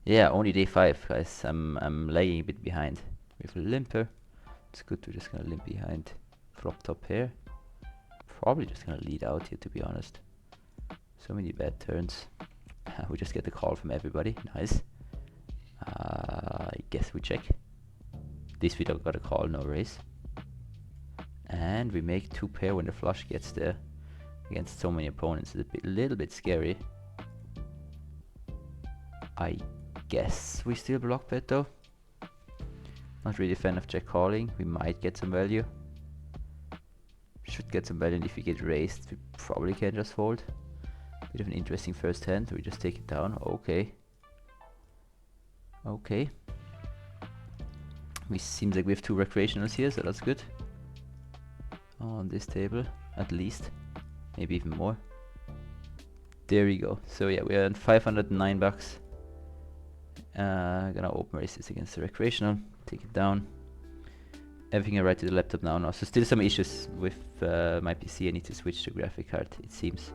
Yeah, only day 5, guys. I'm lagging a bit behind. We have a limper. It's good. We're just gonna limp behind. Flop top here. Probably just gonna lead out here, to be honest. So many bad turns. We just get the call from everybody. Nice. I guess we check. This we don't got a call, no raise. And we make 2 pair when the flush gets there. Against so many opponents, it's a little bit scary. I guess we still block bet though. Not really a fan of check calling. We might get some value. Should get some value, and if we get raised, we probably can just fold. Bit of an interesting first hand. We just take it down. Okay. Okay. We seems like we have 2 recreationals here, so that's good. On this table, at least. Maybe even more. There we go. So yeah, we are on 509 bucks. Gonna open race this against the recreational. Take it down. Everything I write to the laptop now. So still some issues with my PC. I need to switch to graphic card, it seems.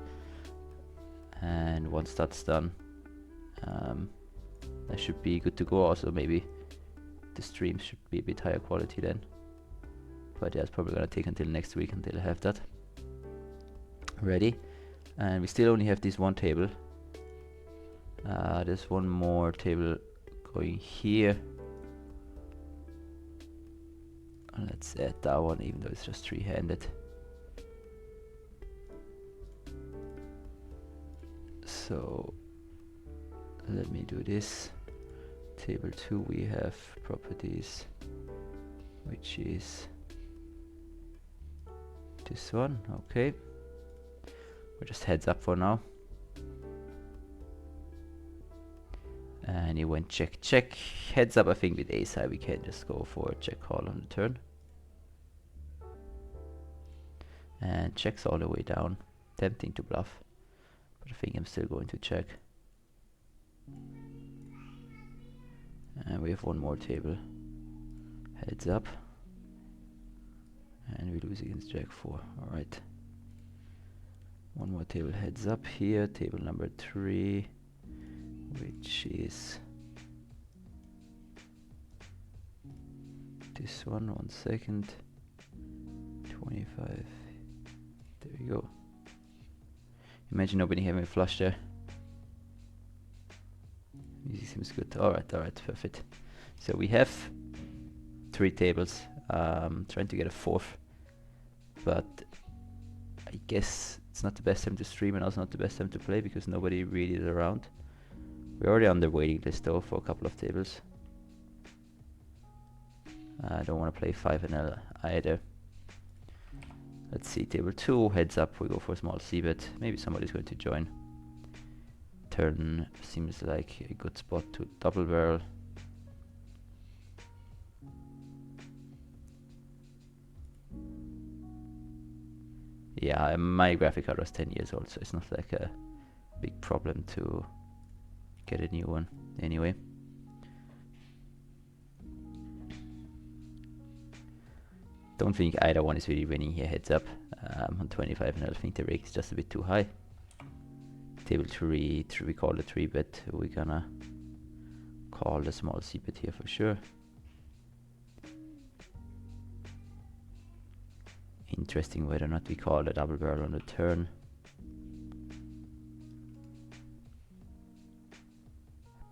And once that's done, that should be good to go. Also, maybe the stream should be a bit higher quality then. But yeah, it's probably gonna take until next week until I have that ready. And we still only have this one table. There's one more table going here. Let's add that one, even though it's just 3-handed. So let me do this. Table 2, we have properties, which is this one. Okay, we're just heads up for now. And he went check check. Heads up. I think with ace high we can just go for a check call on the turn. And checks all the way down. Tempting to bluff, but I think I'm still going to check. And we have one more table. Heads up. And we lose against jack 4. Alright. One more table heads up here. Table number 3. Which is this one. 1 second. 25. There we go. Imagine nobody having a flush there. Easy seems good. Alright, perfect. So we have 3 tables. Trying to get a 4th, but I guess it's not the best time to stream and also not the best time to play because nobody really is around. We're already on the waiting list though for a couple of tables. I don't want to play 5NL either. Let's see, table 2, heads up, we go for a small c-bet. Maybe somebody's going to join. Turn seems like a good spot to double barrel. Yeah, my graphic card was 10 years old, so it's not like a big problem to get a new one anyway. Don't think either one is really winning here, heads up. On 25 and I think the rake is just a bit too high. Table 3, we call a 3-bet. We're gonna call the small c-bet here for sure. Interesting whether or not we call a double barrel on the turn.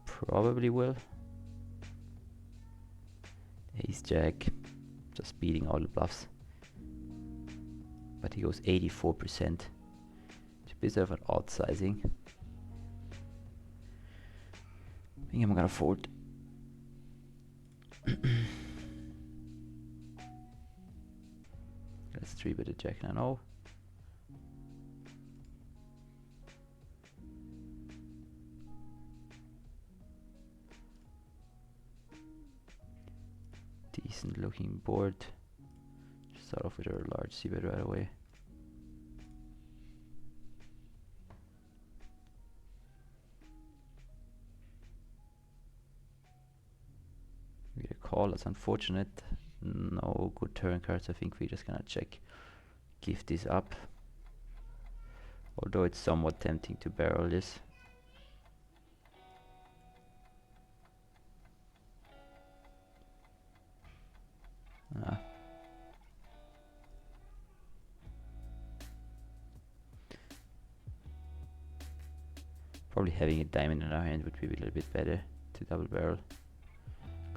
Probably will. Ace jack, just beating all the bluffs. But he goes 84%. It's a bit of an odd sizing. I think I'm gonna fold. Let's 3-bet a jack 9-0. Decent looking board. Just start off with a large c-bet right away. We get a call, that's unfortunate. No good turn cards. I think we're just gonna check. Give this up. Although it's somewhat tempting to barrel this. Probably having a diamond in our hand would be a little bit better to double barrel.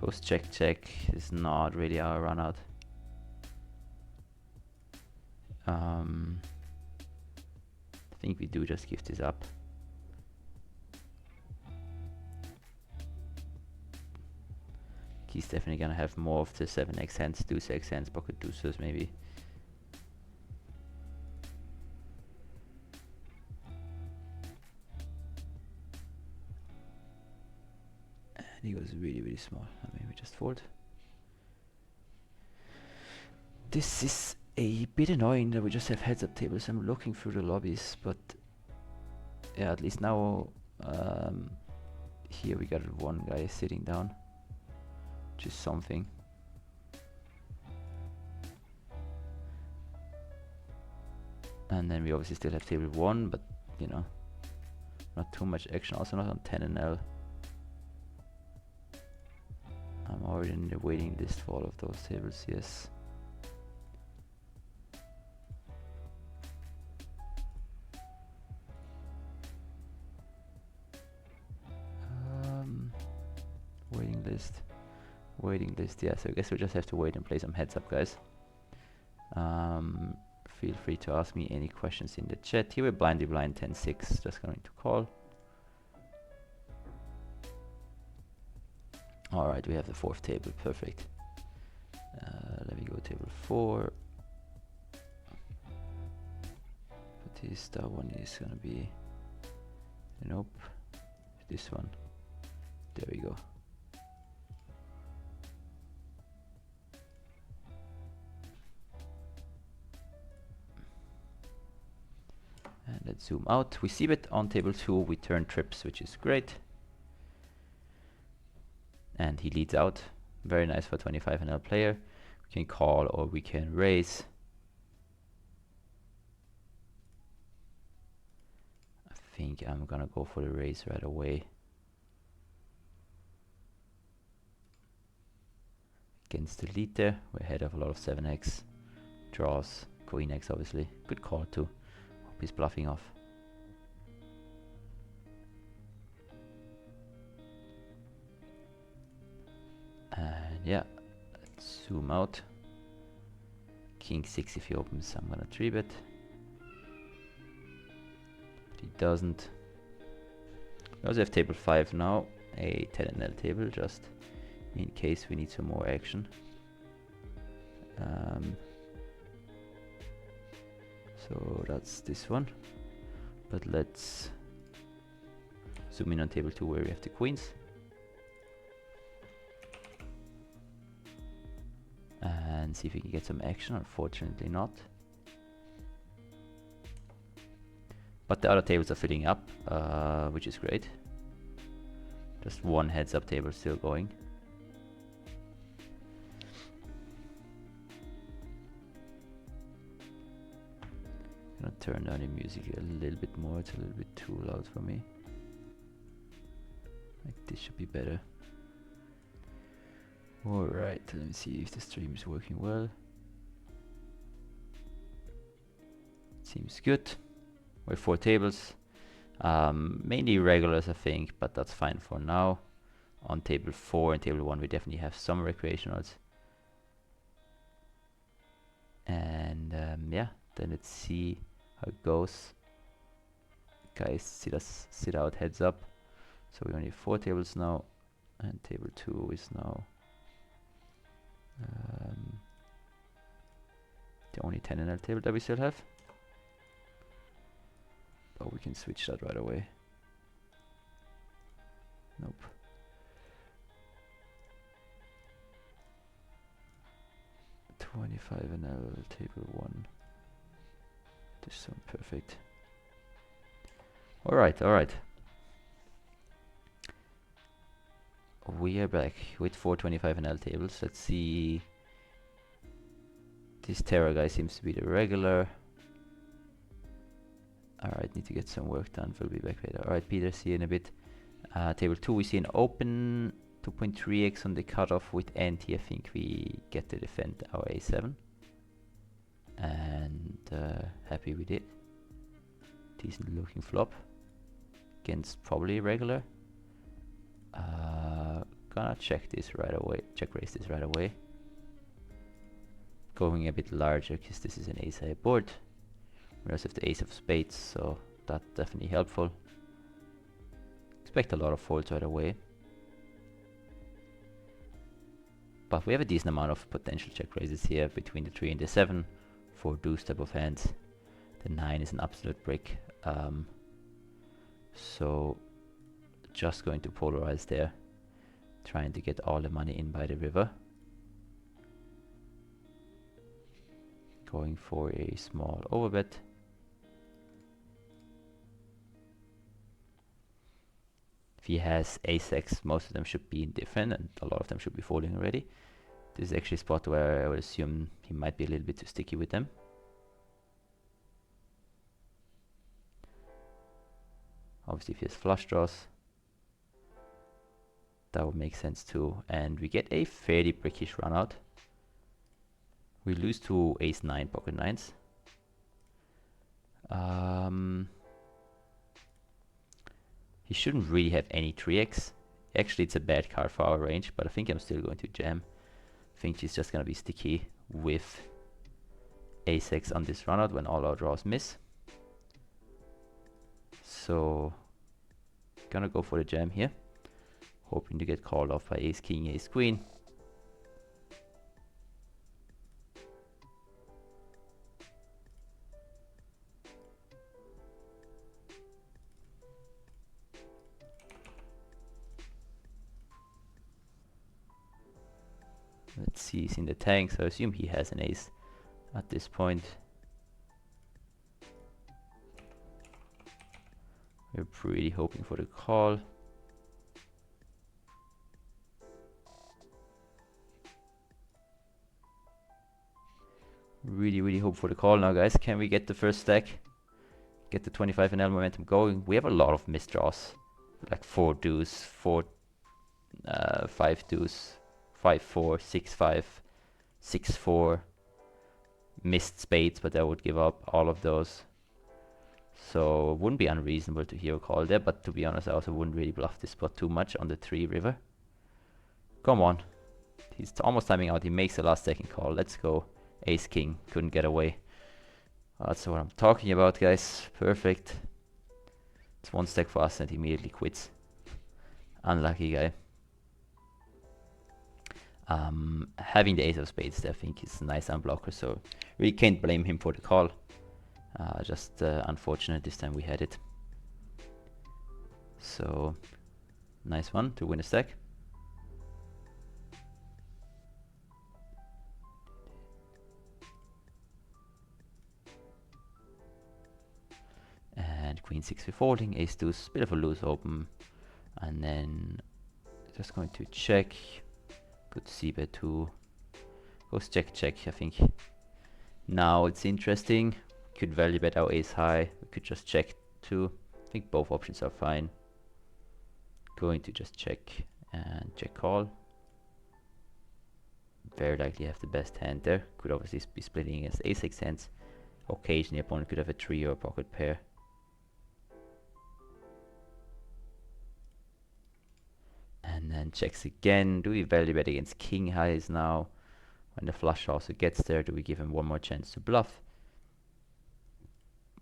Goes check check is not really our run out. I think we do just give this up. He's definitely gonna have more of the 7x hands, deuce x hands, pocket deuces maybe. And he goes really, really small. I mean, we just fold. This is a bit annoying that we just have heads up tables. I'm looking through the lobbies, but yeah, at least now here we got one guy sitting down, which is something. And then we obviously still have table 1, but you know, not too much action. Also not on 10 and L. I'm already in the waiting list for all of those tables, yes. Waiting list, yeah, so I guess we'll just have to wait and play some heads up, guys. Feel free to ask me any questions in the chat. Here we're blindly blind 10-6, just going to call. Alright, we have the 4th table, perfect. Let me go table 4. But this that one is gonna be, nope, this one. There we go. And let's zoom out. We see that on table 2 we turn trips, which is great. And he leads out. Very nice for 25 and L player. We can call or we can raise. I think I'm gonna go for the raise right away. Against the lead there, we're ahead of a lot of 7x. Draws, queen x obviously. Good call too. Hope he's bluffing off. And yeah, let's zoom out. King 6 if he opens, I'm gonna 3-bet. But he doesn't. We also have table 5 now, a 10 and L table, just in case we need some more action. So that's this one. But let's zoom in on table 2 where we have the queens. And see if we can get some action. Unfortunately not. But the other tables are filling up, which is great. Just one heads up table still going. Gonna turn down the music a little bit more, it's a little bit too loud for me. Like this should be better. Alright, let me see if the stream is working well. Seems good. We have 4 tables. Mainly regulars I think, but that's fine for now. On table 4 and table 1 we definitely have some recreationals. And yeah, then let's see how it goes. Guys, sit out heads up. So we only have 4 tables now, and table 2 is now the only 10 and L table that we still have. But we can switch that right away. Nope. $25 and L table 1. This is perfect. Alright, alright. We are back with 425 and L tables. Let's see. This Terra guy seems to be the regular. Alright, need to get some work done. We'll be back later. Alright, Peter, see you in a bit. Table 2, we see an open 2.3x on the cutoff with ante. I think we get to defend our a7. And happy with it. Decent looking flop. against probably regular. Gonna check this right away. Check raise this right away. Going a bit larger because this is an ace high board. We also have the ace of spades, so that's definitely helpful. Expect a lot of folds right away. But we have a decent amount of potential check raises here between the 3 and the 7 for deuce type of hands. The 9 is an absolute brick. So just going to polarize there, trying to get all the money in by the river. Going for a small overbet. If he has ace-x, most of them should be indifferent and a lot of them should be folding already. This is actually a spot where I would assume he might be a little bit too sticky with them. Obviously if he has flush draws, that would make sense too. And we get a fairly brickish run out. We lose to ace 9 pocket nines. He shouldn't really have any 3x. Actually, it's a bad card for our range, but I think I'm still going to jam. I think she's just going to be sticky with ace-x on this runout when all our draws miss. So, gonna go for the jam here. Hoping to get called off by ace-king, ace-queen. Let's see, he's in the tank, so I assume he has an ace at this point. We're pretty hoping for the call. Really hope for the call now, guys. Can we get the first stack? Get the 25 NL momentum going? We have a lot of misdraws. Like 4 deuce, 4, 5 deuce, 5-4, 6-5, 6-4, missed spades, but I would give up all of those. So it wouldn't be unreasonable to hear a call there, but to be honest, I also wouldn't really bluff this spot too much on the 3 river. Come on. He's almost timing out. He makes the last second call. Let's go. Ace king. Couldn't get away. That's what I'm talking about, guys. Perfect. It's 1 stack for us and he immediately quits. Unlucky guy. Having the ace of spades, I think, is a nice unblocker, so really can't blame him for the call. Just unfortunate this time we had it. So, nice one to win a stack. And queen 6 we folding, ace deuce, bit of a loose open, and then just going to check. Good c-bet 2. Goes check check, I think. Now it's interesting. Could value bet our ace high. We could just check too. I think both options are fine. Going to just check and check call. Very likely have the best hand there. Could obviously be splitting against ace-6 hands. Occasionally opponent could have a 3 or a pocket pair. And then checks again. Do we value bet against king highs now? When the flush also gets there, do we give him one more chance to bluff?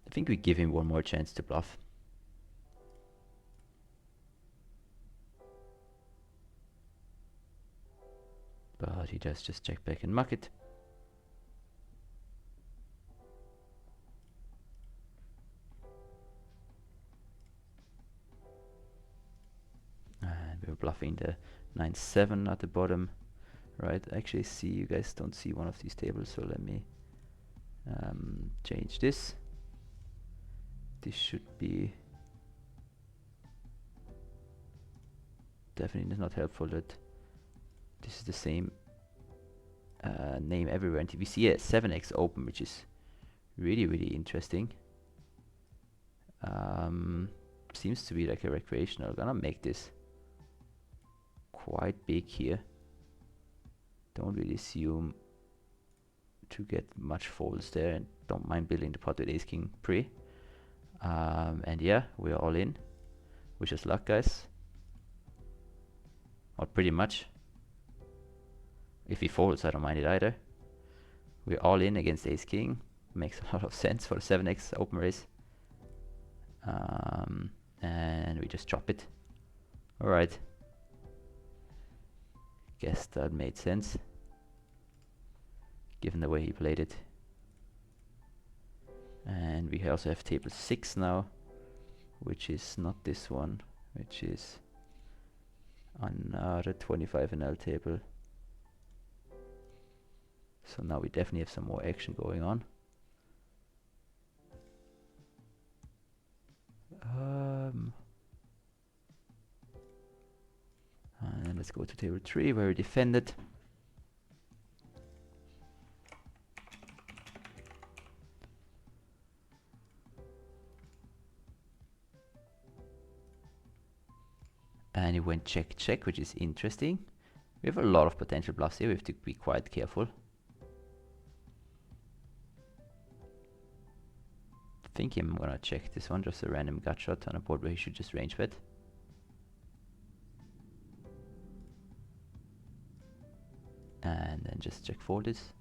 I think we give him one more chance to bluff. But he does just check back and muck it. And we're bluffing the 9-7 at the bottom. Right, actually see, you guys don't see one of these tables, so let me change this. This should be definitely not helpful that this is the same name everywhere. And we see a 7x open, which is really interesting. Seems to be like a recreational. Gonna make this quite big here. Don't really assume to get much folds there, and don't mind building the pot with ace king pre. And yeah, we're all in. Wish us luck, guys. Or pretty much. If he folds, I don't mind it either. We're all in against ace king. Makes a lot of sense for the 7x open raise. And we just chop it. Alright. Guess that made sense, given the way he played it. And we also have table 6 now, which is not this one, which is another 25 NL table. So now we definitely have some more action going on. And let's go to table 3 where we defended. And he went check check, which is interesting. We have a lot of potential bluffs here. We have to be quite careful. I think I'm gonna check this one, just a random gut shot on a board where he should just range bet. And then just check fold this.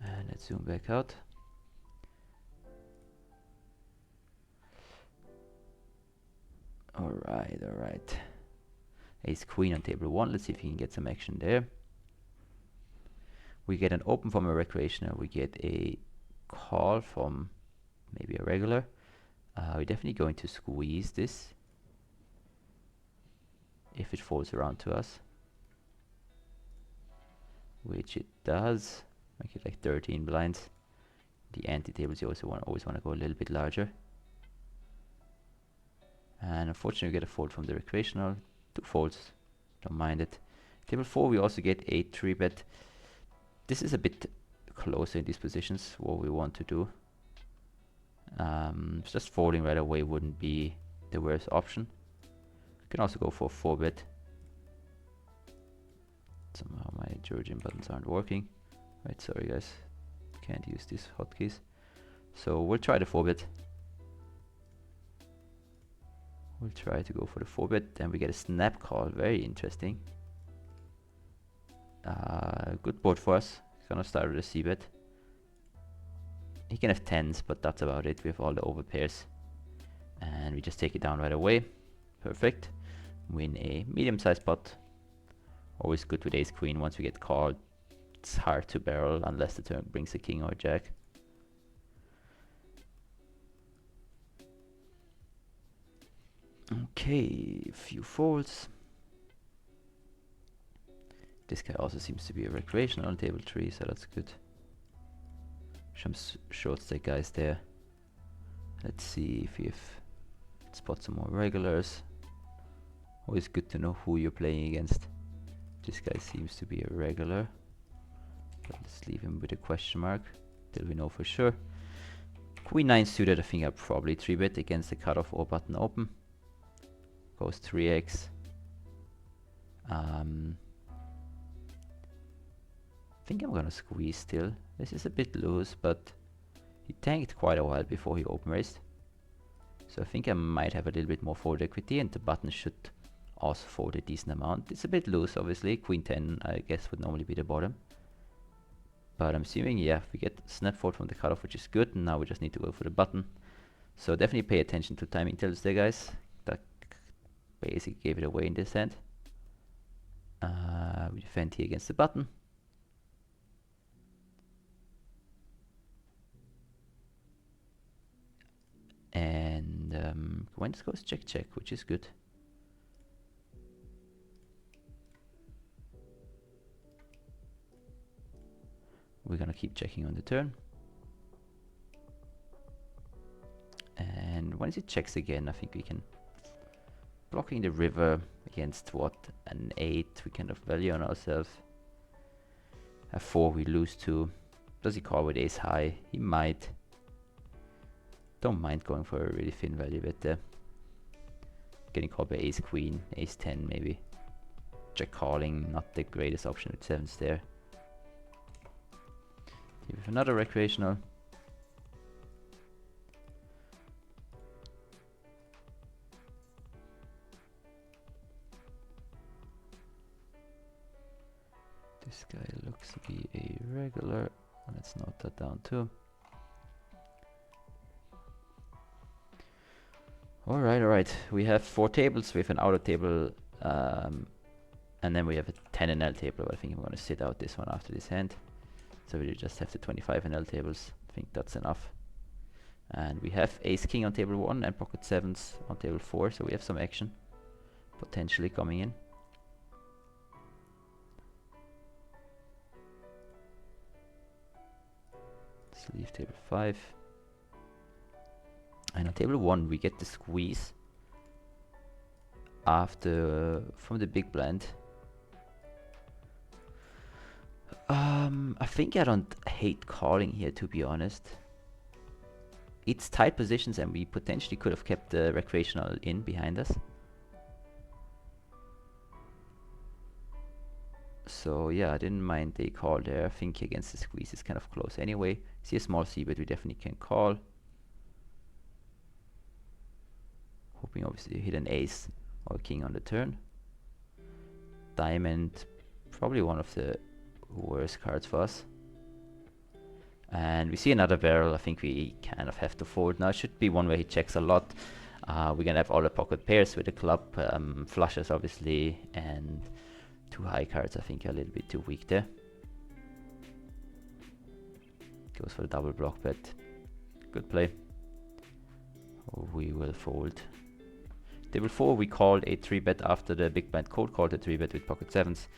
And let's zoom back out. Alright, alright. Ace queen on table 1. Let's see if he can get some action there. We get an open from a recreational. We get a call from maybe a regular. We're definitely going to squeeze this if it falls around to us, which it does. Make it like 13 blinds. The ante tables you also always want to go a little bit larger. And unfortunately we get a fold from the recreational. 2 folds, don't mind it. Table 4 we also get a 3-bet. This is a bit closer in these positions, what we want to do. Just folding right away wouldn't be the worst option. You can also go for 4-bet. Somehow my Georgian buttons aren't working. Right, sorry guys, can't use these hotkeys. So we'll try the 4-bet. We'll try to go for the 4-bet. Then we get a snap call, very interesting. Good board for us. Gonna start with a c-bet. He can have 10s, but that's about it. We have all the over pairs. And we just take it down right away. Perfect. Win a medium-sized pot. Always good with ace queen. Once we get called, it's hard to barrel unless the turn brings a king or a jack. Okay, a few folds. This guy also seems to be a recreational on table 3, so that's good. Some short stack guys there. Let's see if we have spot some more regulars. Always good to know who you're playing against. This guy seems to be a regular, but let's leave him with a question mark till we know for sure. Queen 9 suited, I think I probably 3-bet against the cutoff or button open. Goes 3x. I think I'm gonna squeeze still. This is a bit loose, but he tanked quite a while before he open raised. So I think I might have a little bit more fold equity, and the button should also fold a decent amount. It's a bit loose, obviously. Queen 10, I guess, would normally be the bottom. But I'm assuming, yeah, we get snap fold from the cutoff, which is good. And now we just need to go for the button. So definitely pay attention to timing tells there, guys. That basically gave it away in this hand. We defend here against the button. And when this goes check check, which is good. We're gonna keep checking on the turn. And once it checks again, I think we can blocking the river against what, an 8 we kind of value on ourselves. A 4 we lose to. Does he call with ace high? He might. Don't mind going for a really thin value bet there. Getting called by ace queen, ace 10 maybe. Check calling, not the greatest option with 7s there. Here we have another recreational. This guy looks to be a regular. Let's note that down too. Alright. We have 4 tables. We have an outer table, and then we have a 10 NL table. I think I'm going to sit out this one after this hand. So we just have the 25 NL tables. I think that's enough. And we have ace king on table 1 and pocket 7s on table 4. So we have some action potentially coming in. Let's leave table 5. And on table 1 we get the squeeze after from the big blind. I think I don't hate calling here, to be honest. It's tight positions and we potentially could have kept the recreational in behind us. So yeah, I didn't mind the call there. I think against the squeeze is kind of close anyway. See a small C, but we definitely can call. Hoping obviously to hit an ace or king on the turn. Diamond, probably one of the worst cards for us. And we see another barrel. I think we kind of have to fold now. It should be one where he checks a lot. We're gonna have all the pocket pairs with the club, flushes obviously, and 2 high cards. I think are a little bit too weak there. Goes for the double block bet. Good play. We will fold. Table 4 we called a 3-bet after the big blind cold called a 3-bet with pocket 7s.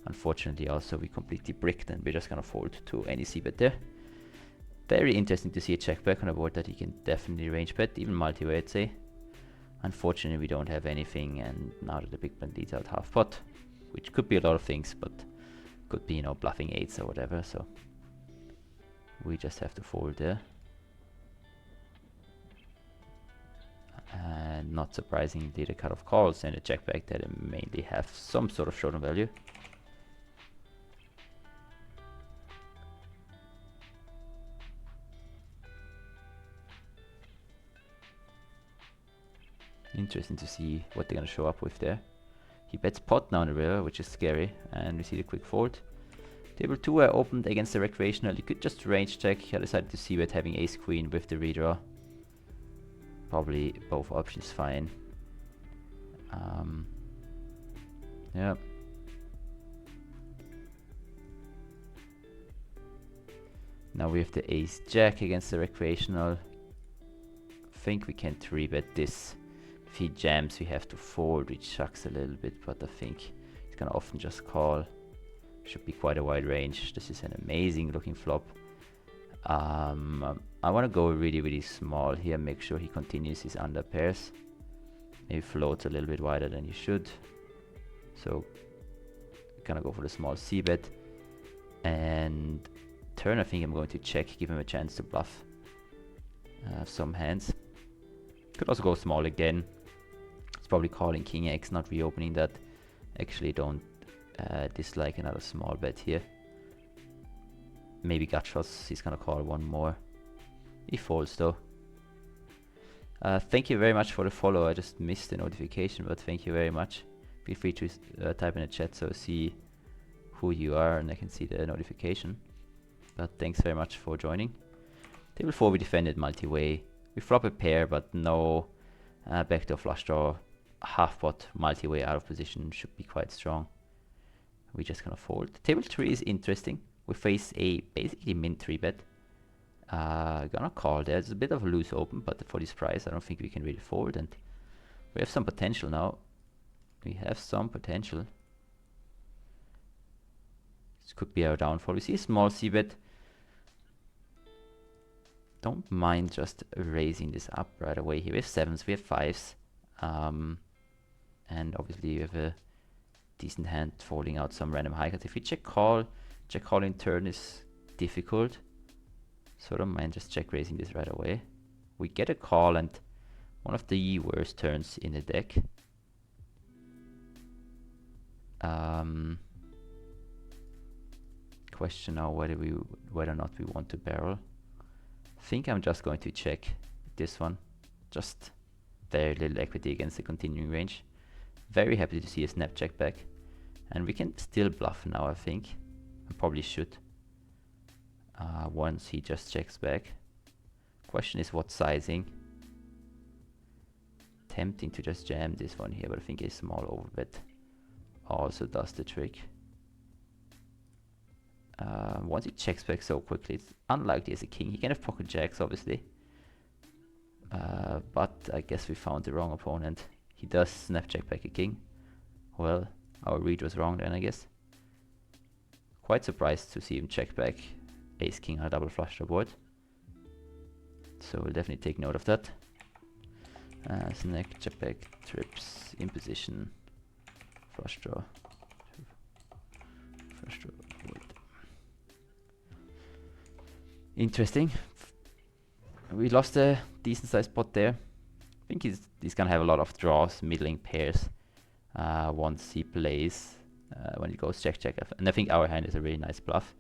Unfortunately also we completely bricked and we're just gonna fold to any c-bet there. Very interesting to see a check back on a board that he can definitely range bet, even multi-way I'd say. Unfortunately we don't have anything, and now that the big blind leads out half pot, which could be a lot of things, but could be, you know, bluffing 8s or whatever, so we just have to fold there. And not surprisingly the cut-off calls and a check back that mainly have some sort of showdown value. Interesting to see what they're gonna show up with there. He bets pot now in the river, which is scary, and we see the quick fold. Table 2 I opened against the recreational. You could just range check. I decided to see bet having ace queen with the redraw. Probably both options fine. Yeah. Now we have the ace jack against the recreational. Think we can 3-bet this. If he jams we have to fold, which sucks a little bit, but I think he's gonna often just call. Should be quite a wide range. This is an amazing looking flop. I want to go really small here, make sure he continues his under pairs. Maybe floats a little bit wider than he should. So gonna go for the small c-bet. And turn I think I'm going to check, give him a chance to bluff some hands. Could also go small again. It's probably calling king x, not reopening that. Actually don't dislike another small bet here. Maybe gut shots, he's gonna call one more. He folds though. Thank you very much for the follow. I just missed the notification, but thank you very much. Feel free to type in the chat so I see who you are and I can see the notification. But thanks very much for joining. Table 4 we defended multi-way. We flop a pair, but no backdoor flush draw. Half pot multi-way out of position should be quite strong. We're just gonna fold. Table 3 is interesting. We face a basically min 3-bet. Gonna call there. It's a bit of a loose open, but for this price I don't think we can really fold, and we have some potential now. We have some potential. This could be our downfall. We see a small c-bet. Don't mind just raising this up right away here. We have 7s, we have 5s. And obviously you have a decent hand folding out some random high cards. If we check call in turn is difficult. So don't mind just check raising this right away. We get a call and one of the worst turns in the deck. Question now whether or not we want to barrel. I think I'm just going to check this one. Just very little equity against the continuing range. Very happy to see a snap check back. And we can still bluff now, I think. I probably should. Once he just checks back. Question is what sizing. Tempting to just jam this one here, but I think a small overbet also does the trick. Once he checks back so quickly, it's unlikely as a king. He can have pocket jacks, obviously. But I guess we found the wrong opponent. He does snap check back a king. Well, our read was wrong then, I guess. Quite surprised to see him check back ace king on a double flush draw board. So we'll definitely take note of that. Snack, check back, trips, in position, flush draw. Flush draw board. Interesting. We lost a decent sized pot there. I think he's gonna have a lot of draws, middling pairs. Once he plays, when he goes check check, and I think our hand is a really nice bluff.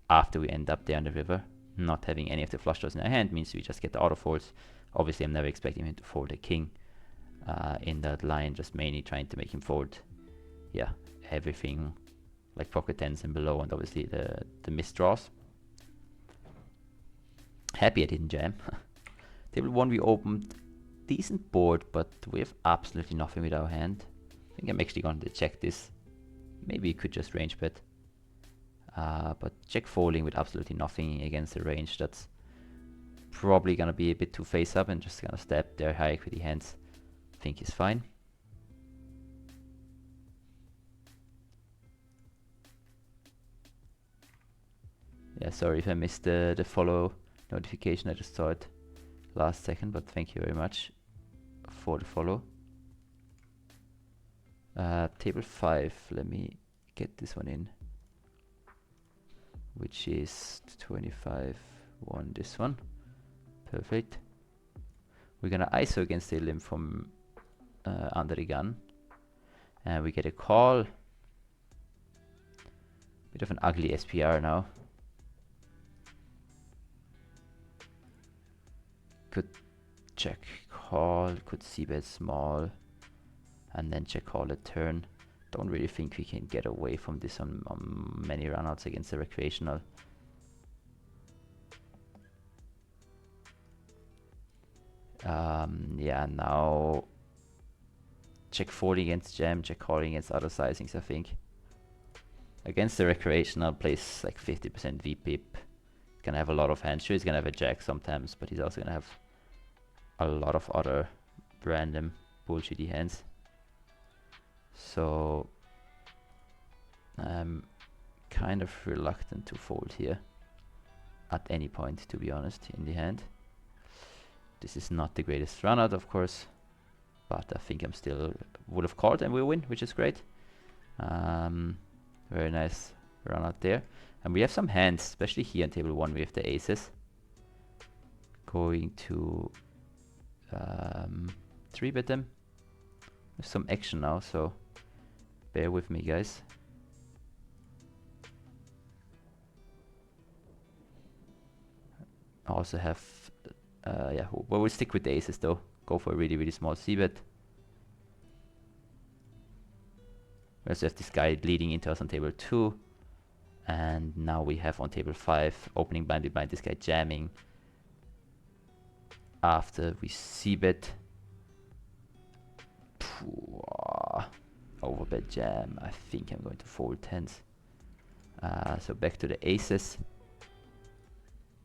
After we end up there on the river, not having any of the flush draws in our hand means we just get the auto folds. Obviously, I'm never expecting him to fold a king in that line, just mainly trying to make him fold, yeah, everything like pocket tens and below, and obviously the missed draws. Happy I didn't jam. Table 1 we opened decent board, but we have absolutely nothing with our hand. I think I'm actually going to check this. Maybe you could just range bet. But check folding with absolutely nothing against the range, that's probably going to be a bit too face up, and just going to stab their high equity hands. I think is fine. Yeah, sorry if I missed the follow notification. I just saw it last second, but thank you very much for the follow. Table 5, let me get this one in, which is 25 1, this one. Perfect. We're gonna ISO against the limb from under the gun, and we get a call. Bit of an ugly SPR now. Could check call, could c-bet small, and then check call a turn. Don't really think we can get away from this on many runouts against the recreational. Yeah, now check folding against jam, check calling against other sizings, I think. Against the recreational, plays like 50% VPIP. Gonna have a lot of hands. Sure, he's gonna have a jack sometimes, but he's also gonna have a lot of other random bullshitty hands. So I'm kind of reluctant to fold here at any point, to be honest, in the hand. This is not the greatest runout, of course, but I think I'm still would have called and we win, which is great. Very nice runout there. And we have some hands, especially here on table 1, we have the aces. Going to 3-bet them. There's some action now, so bear with me, guys. I also have, yeah, well, we'll stick with the aces though. Go for a really, really small c-bet. We also have this guy leading into us on table 2. And now we have on table 5, opening blind with blind, this guy jamming. After we c-bet. Overbet jam. I think I'm going to fold tens. So back to the aces.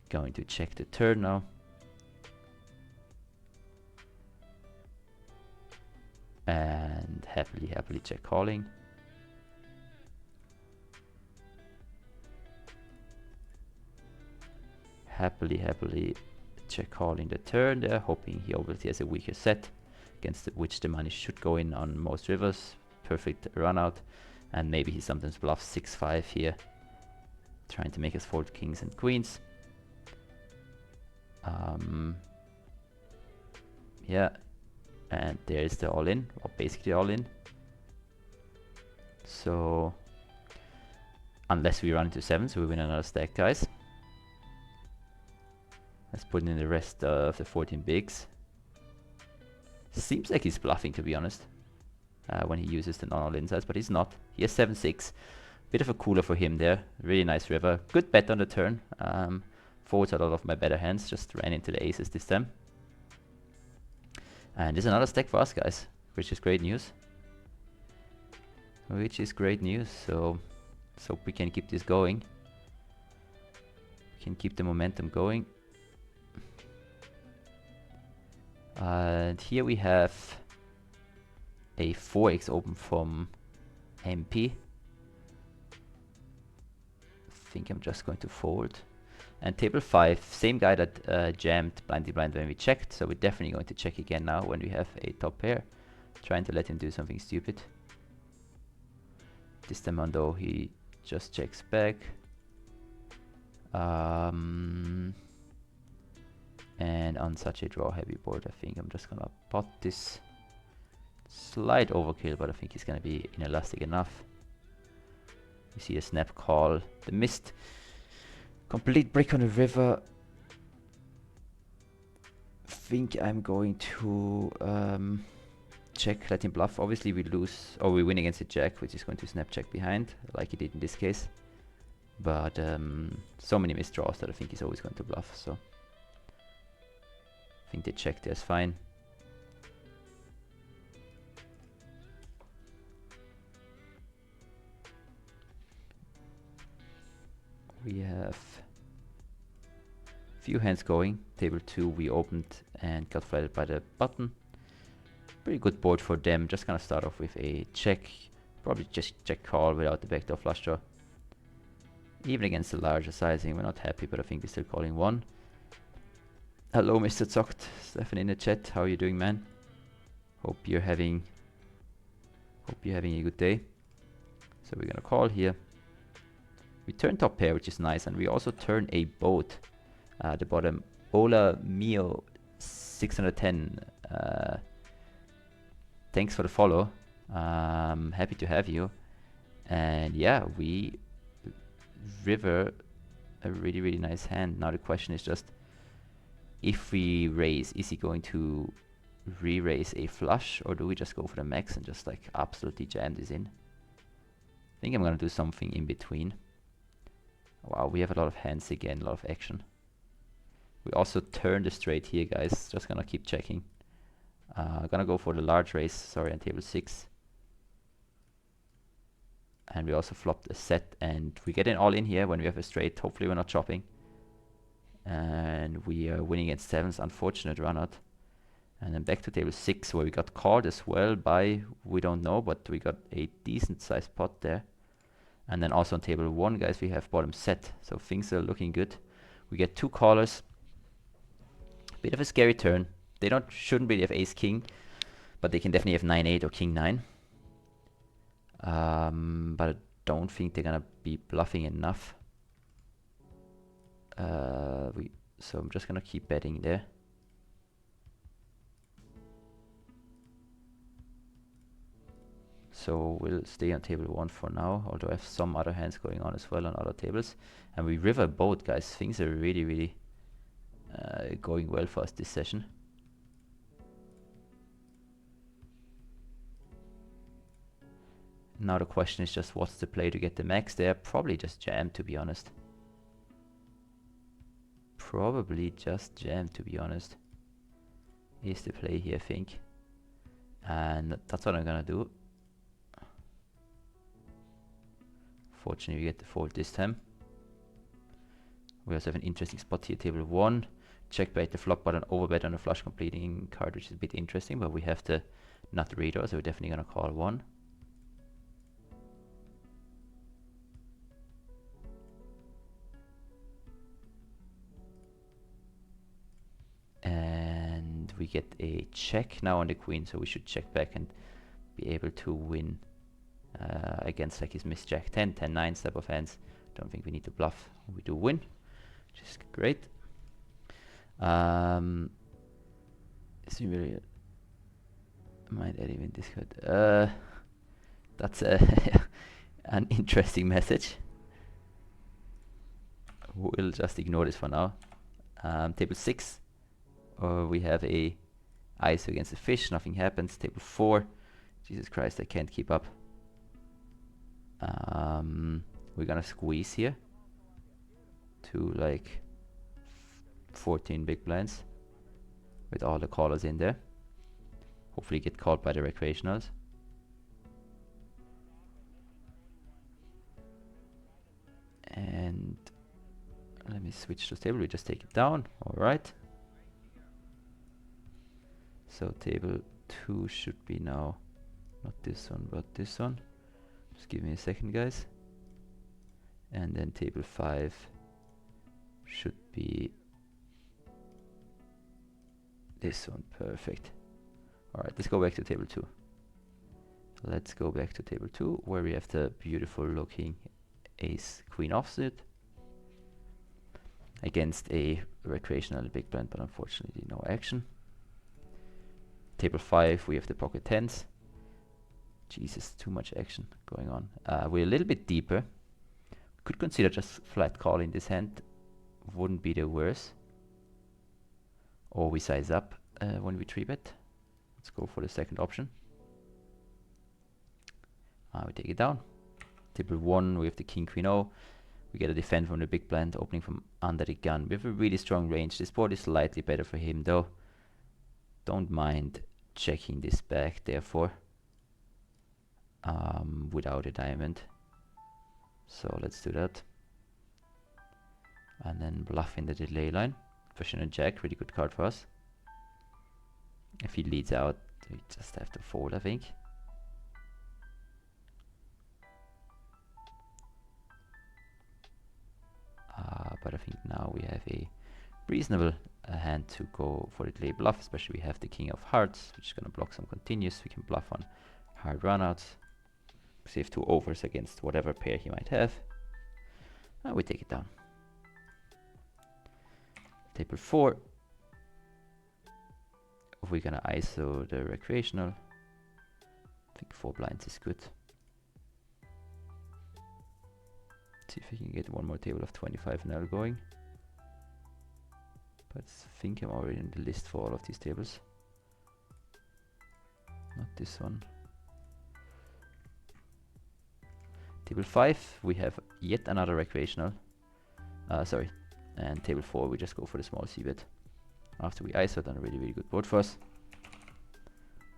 Going to check the turn now. And happily check calling. Happily check calling the turn there, hoping he obviously has a weaker set against which the money should go in on most rivers. Perfect run out, and maybe he sometimes bluffs 6-5 here, trying to make us fold kings and queens. Yeah, and there is the all in, or basically all in. So unless we run into 7, so we win another stack, guys. Let's put in the rest of the 14 bigs. Seems like he's bluffing, to be honest, when he uses the non-all insides, but he's not. He has 7-6. Bit of a cooler for him there. Really nice river. Good bet on the turn. Forwards a lot of my better hands. Just ran into the aces this time. And there's another stack for us, guys, which is great news. So we can keep this going. We can keep the momentum going. And here we have a 4x open from MP. I think I'm just going to fold. And table 5, same guy that jammed blindy blind when we checked, so we're definitely going to check again now when we have a top pair. Trying to let him do something stupid. This time on though, he just checks back. And on such a draw heavy board, I think I'm just gonna pot this. Slight overkill, but I think he's gonna be inelastic enough. You see a snap call, the missed complete brick on the river. Think I'm going to check, let him bluff. Obviously we lose, or we win against the jack, which is going to snap check behind, like he did in this case. But so many missed draws that I think he's always going to bluff, so I think the check there is fine. We have few hands going. Table 2 we opened and got flatted by the button. Pretty good board for them. Just gonna start off with a check. Probably just check call without the backdoor flush draw. Even against the larger sizing, we're not happy, but I think we're still calling 1. Hello, Mr. Zocht. Stefan in the chat. How are you doing, man? Hope you're having a good day. So we're gonna call here. We turn top pair, which is nice, and we also turn a boat. The bottom, Ola Mio 610. Thanks for the follow. Happy to have you. And yeah, we river a really, really nice hand. Now the question is just, if we raise, is he going to re-raise a flush, or do we just go for the max and just like absolutely jam this in? I think I'm gonna do something in between. Wow, we have a lot of hands again, a lot of action. We also turn the straight here, guys. Just gonna keep checking. Gonna go for the large raise, sorry, on table 6. And we also flopped a set, and we get an all in here when we have a straight. Hopefully we're not chopping. And we are winning against 7s, unfortunate run out. And then back to table 6, where we got called as well by, we don't know, but we got a decent sized pot there. And then also on table 1, guys, we have bottom set, so things are looking good. We get 2 callers. Bit of a scary turn. They shouldn't really have ace king, but they can definitely have 9-8 or king 9. But I don't think they're gonna be bluffing enough. So I'm just gonna keep betting there. So we'll stay on table 1 for now, although I have some other hands going on as well on other tables. And we river both, guys. Things are really, really going well for us this session. Now the question is just, what's the play to get the max there? Probably just jam, to be honest. Probably just jam, to be honest. Is the play here, I think. And that's what I'm gonna do. Fortunately, we get the fold this time. We also have an interesting spot here, table 1. Check back the flop button, overbet on the flush completing card, which is a bit interesting, but we have the nut reader, so we're definitely gonna call 1. And we get a check now on the queen, so we should check back and be able to win against like his miss jack 10, 10-9 type of hands. Don't think we need to bluff. We do win, which is great. Is he really might add even Discord? That's an interesting message. we'll just ignore this for now. Table 6, we have a ISO against the fish, nothing happens. Table 4, Jesus Christ, I can't keep up. We're gonna squeeze here to like 14 big blinds with all the callers in there. Hopefully get called by the recreationals. And let me switch to table. We just take it down. All right. So table 2 should be now not this one but this one. Just give me a second, guys. And then table 5 should be this one. Perfect. Alright, let's go back to table 2. Let's go back to table 2 where we have the beautiful looking ace queen offsuit against a recreational big blind, but unfortunately no action. Table 5 we have the pocket tens. Jesus, too much action going on. We're a little bit deeper. Could consider just flat calling this hand. Wouldn't be the worst. Or we size up when we 3-bet. Let's go for the second option. We take it down. Table 1 we have the king queen O. We get a defend from the big blind, opening from under the gun. We have a really strong range. This board is slightly better for him though. Don't mind checking this back therefore. Without a diamond. So let's do that. And then bluff in the delay line. Pushing a jack, really good card for us. If he leads out, we just have to fold, I think. But I think now we have a reasonable hand to go for the delay bluff, especially we have the king of hearts, which is going to block some continues. We can bluff on hard runouts. Save 2 overs against whatever pair he might have. And we take it down. Table 4. We're gonna ISO the recreational. I think 4 blinds is good. See if we can get one more table of 25 now going. But I think I'm already in the list for all of these tables. Not this one. Table 5, we have yet another recreational. Sorry. And table 4, we just go for the small c-bet. After we ISO, done a really, really good board for us.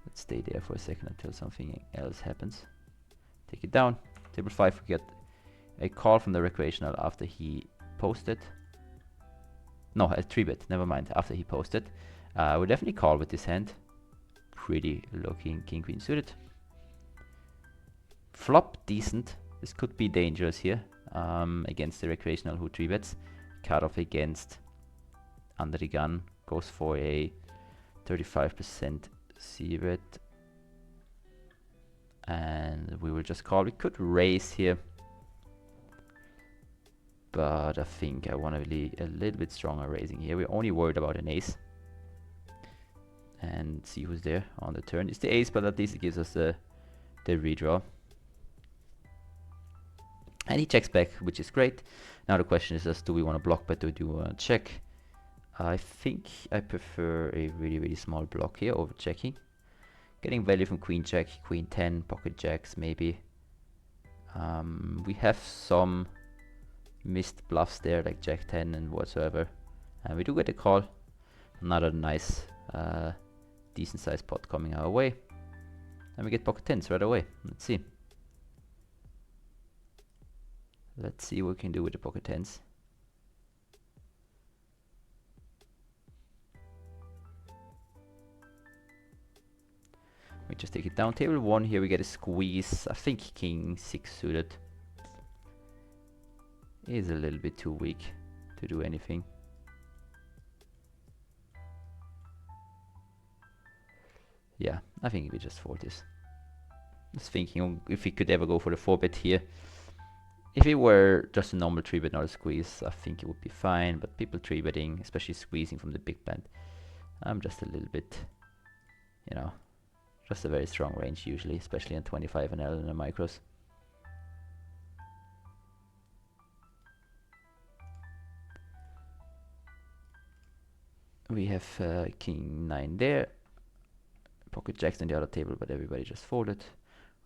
Let's stay there for a second until something else happens. Take it down. Table 5, we get a call from the recreational after he posted. No, a 3-bet, never mind, after he posted. We'll definitely call with this hand. Pretty looking king queen suited. Flop decent. This could be dangerous here against the recreational who 3-bets. Cut off against under the gun. Goes for a 35% c-bet. And we will just call. We could raise here. But I think I want to be a little bit stronger raising here. We're only worried about an ace. And see who's there on the turn. It's the ace, but at least it gives us the redraw. And he checks back, which is great. Now the question is just, do we want to block bet or do we want to check? I think I prefer a really, really small block here over checking. Getting value from queen jack, queen 10, pocket jacks maybe. We have some missed bluffs there like jack 10 and whatsoever. And we do get a call. Another nice, decent sized pot coming our way. And we get pocket 10s right away. Let's see. Let's see what we can do with the pocket 10s. We just take it down. Table 1 here we get a squeeze. I think king 6 suited is a little bit too weak to do anything. Yeah, I think we just fold this. I was thinking if we could ever go for the 4-bet here. If it were just a normal 3-bet, not a squeeze, I think it would be fine. But people 3-betting, especially squeezing from the big blind, I'm just a little bit, you know, just a very strong range usually, especially on 25 and L in the micros. We have king 9 there. Pocket jacks on the other table, but everybody just folded.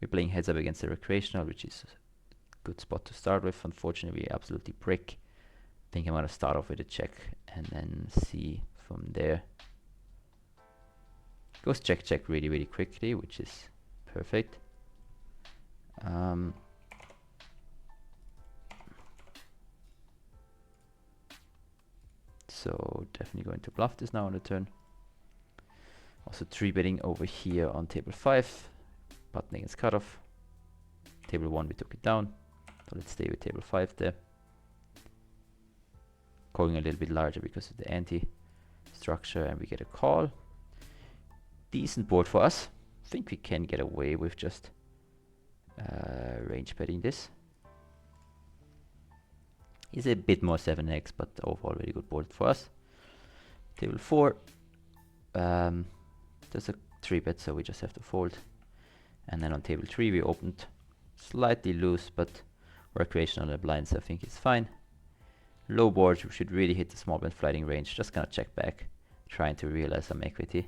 We're playing heads up against the recreational, which is a good spot to start with. Unfortunately, we absolutely brick. I think I'm gonna start off with a check and then see from there. Goes check check really quickly, which is perfect. So definitely going to bluff this now on the turn. Also 3-betting over here on table 5. Button against cutoff. Table 1 we took it down. So let's stay with table 5 there. Going a little bit larger because of the ante structure, and we get a call. Decent board for us. I think we can get away with just range betting this. Is a bit more 7x, but overall very good board for us. Table 4. There's a 3-bet, so we just have to fold. And then on table 3 we opened slightly loose, but recreational on the blinds I think is fine. Low board, we should really hit the small blind flighting range. Just gonna check back, trying to realize some equity.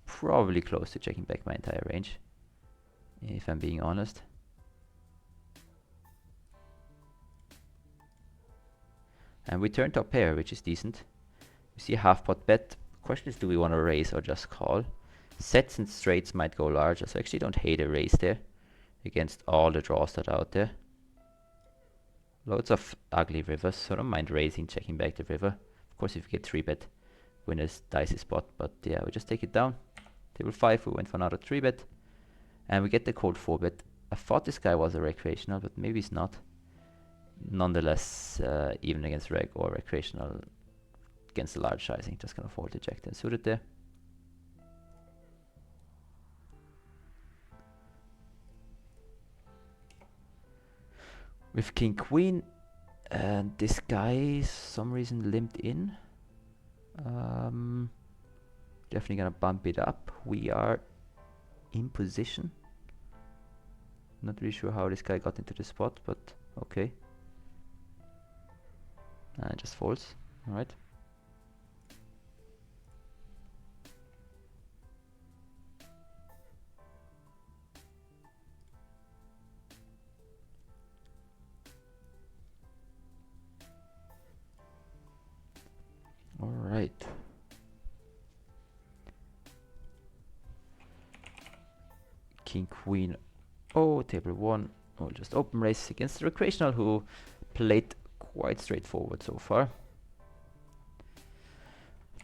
Probably close to checking back my entire range, if I'm being honest. And we turn top pair, which is decent. We see a half pot bet. Question is, do we want to raise or just call? Sets and straights might go larger, so I actually don't hate a raise there against all the draws that are out there. Loads of ugly rivers, so I don't mind raising, checking back the river. Of course, if you get 3-bet, winner's dicey spot, but yeah, we just take it down. Table 5, we went for another 3-bet, and we get the cold 4-bet. I thought this guy was a recreational, but maybe he's not. Nonetheless, even against reg or recreational, against the large sizing, just gonna fold the jack 10 suited there. With king queen, and this guy some reason limped in. Definitely gonna bump it up. We are in position. Not really sure how this guy got into the spot, but okay. Just folds. All right. All right. King queen. Oh, table 1. We'll just open race against the recreational, who played quite straightforward so far.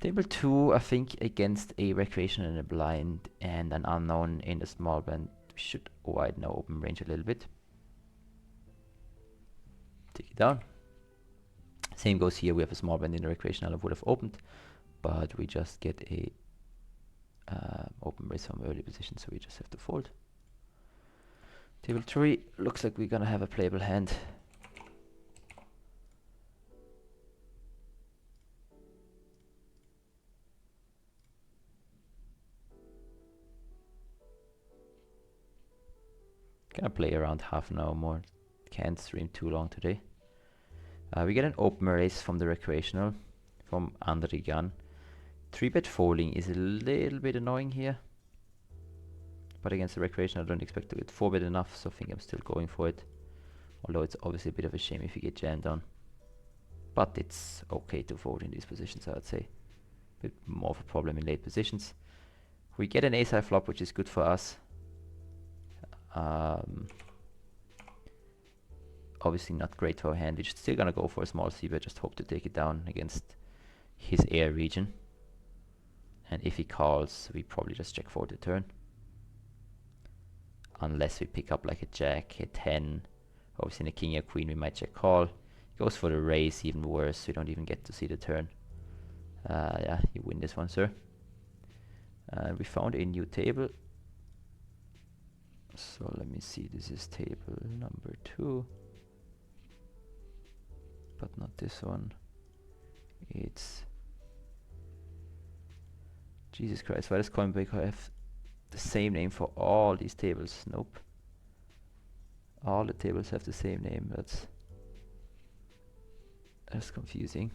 Table 2, I think against a recreational in a blind and an unknown in the small blind, we should widen our open range a little bit. Take it down. Same goes here. We have a small blind in the recreational. I would have opened, but we just get a open raise from early position, so we just have to fold. Table 3, looks like we're gonna have a playable hand. Gonna play around half an hour more. Can't stream too long today. We get an open raise from the recreational, from under the gun. 3-bet folding is a little bit annoying here. But against the recreational, I don't expect to get 4-bet enough, so I think I'm still going for it. Although it's obviously a bit of a shame if you get jammed on. But it's okay to fold in these positions, I would say. A bit more of a problem in late positions. We get an ace-high flop, which is good for us. Obviously not great for our hand. We're still gonna go for a small c-bet, just hope to take it down against his air region. And if he calls, we probably just check for the turn. Unless we pick up like a jack, a 10. Obviously in a king or queen we might check call. He goes for the raise, even worse. We don't even get to see the turn. Yeah, you win this one, sir. We found a new table. So let me see, this is table number 2. But not this one. It's... Jesus Christ, why does CoinPoker have the same name for all these tables? Nope. All the tables have the same name. That's confusing.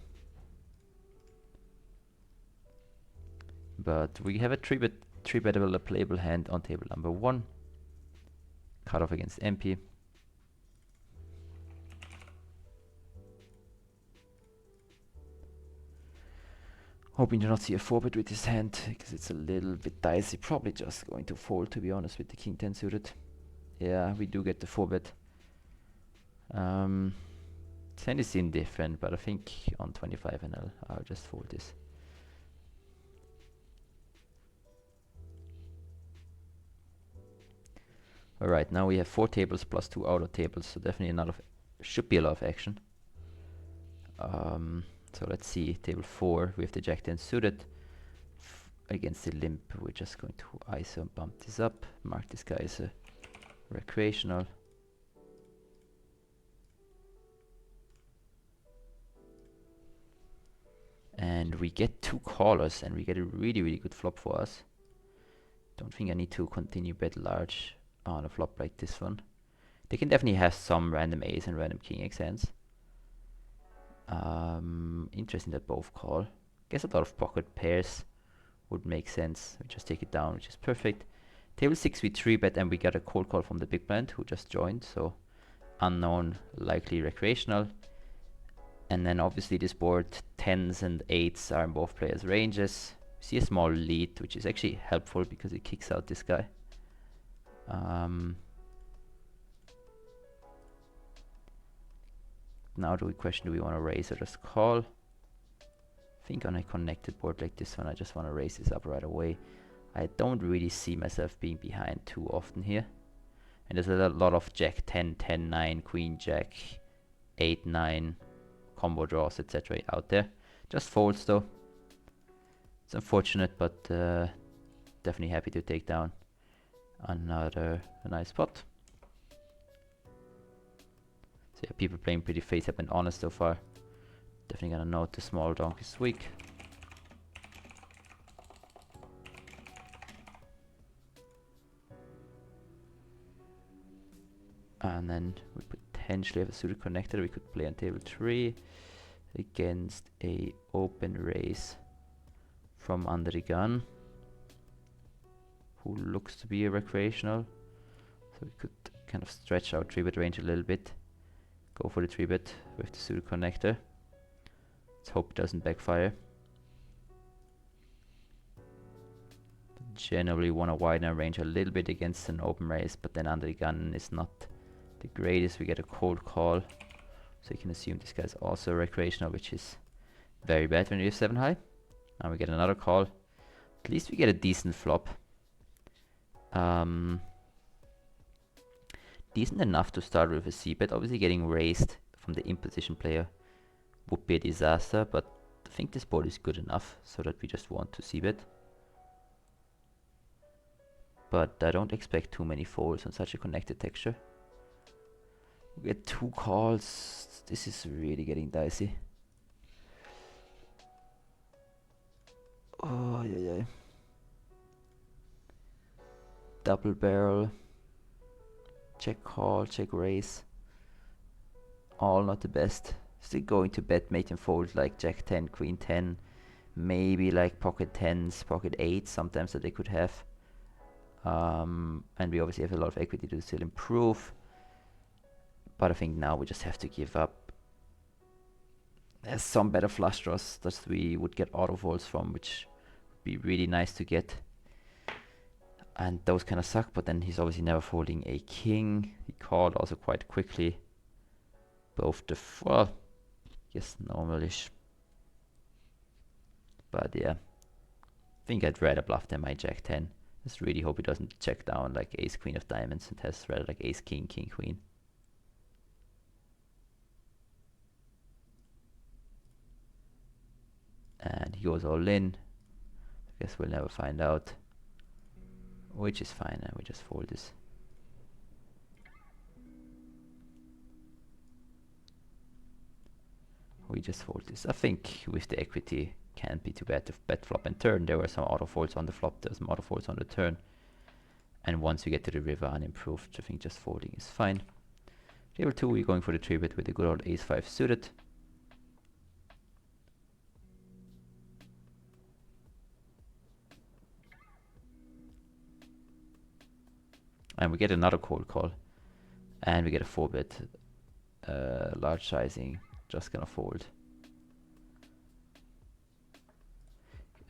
But we have a 3-bettable playable hand on table number 1. Cut off against MP. Hoping to not see a 4-bet with this hand, because it's a little bit dicey. Probably just going to fold, to be honest, with the King 10 suited. Yeah, we do get the 4-bet. 10 is indifferent, but I think on 25 and I'll just fold this. Alright, now we have 4 tables plus 2 outer tables, so definitely should be a lot of action. So let's see, table 4, we have the Jack 10 suited. Against the limp, we're just going to ISO and bump this up, mark this guy as a recreational. And we get 2 callers, and we get a really, really good flop for us. Don't think I need to continue bet large on a flop like this one. They can definitely have some random ace and random king x hands. Interesting that both call. Guess a lot of pocket pairs would make sense. We just take it down, which is perfect. Table 6 we 3-bet, and we got a cold call from the big blind who just joined, so unknown, likely recreational. And then obviously this board, 10s and 8s are in both players' ranges. We see a small lead, which is actually helpful because it kicks out this guy. Now do we question, do we want to raise or just call? I think on a connected board like this one, I just want to raise this up right away. I don't really see myself being behind too often here. And there's a lot of Jack 10, 10, 9, Queen Jack, 8, 9, combo draws, etc. out there. Just folds though. It's unfortunate, but definitely happy to take down another nice pot. So yeah, people playing pretty face up and honest so far. Definitely gonna note the small donk is weak. And then we potentially have a suited connector we could play on table 3 against a open raise from under the gun, who looks to be a recreational. So we could kind of stretch our 3-bet range a little bit. Go for the 3-bet with the suited connector. Let's hope it doesn't backfire. Generally want to widen our range a little bit against an open raise, but then under the gun is not the greatest. We get a cold call, so you can assume this guy's also recreational, which is very bad when you have 7 high. Now we get another call. At least we get a decent flop. Decent enough to start with a c-bet. Obviously getting raised from the in-position player would be a disaster, but I think this board is good enough so that we just want to c-bet. But I don't expect too many folds on such a connected texture. We get 2 calls. This is really getting dicey. Oh, yeah, yeah. Double barrel. Check call, check raise. All not the best. Still going to bet mate and fold like Jack 10, Queen 10. Maybe like pocket 10s, pocket 8s sometimes that they could have. And we obviously have a lot of equity to still improve. But I think now we just have to give up. There's some better flush draws that we would get auto folds from, which would be really nice to get. And those kind of suck, but then he's obviously never folding a king. He called also quite quickly. Both the, well, yes, normalish. But yeah, I think I'd rather bluff than my Jack 10. Just really hope he doesn't check down like ace queen of diamonds and has rather like ace king, king queen. And he goes all in. I guess we'll never find out. Which is fine, and we just fold this. We just fold this. I think with the equity can't be too bad to bet flop and turn. There were some auto folds on the flop, there were some auto folds on the turn. And once we get to the river unimproved, I think just folding is fine. Table 2, we're going for the 3-bet with the good old ace-5 suited. and we get another cold call, and we get a 4-bet large sizing, just gonna fold.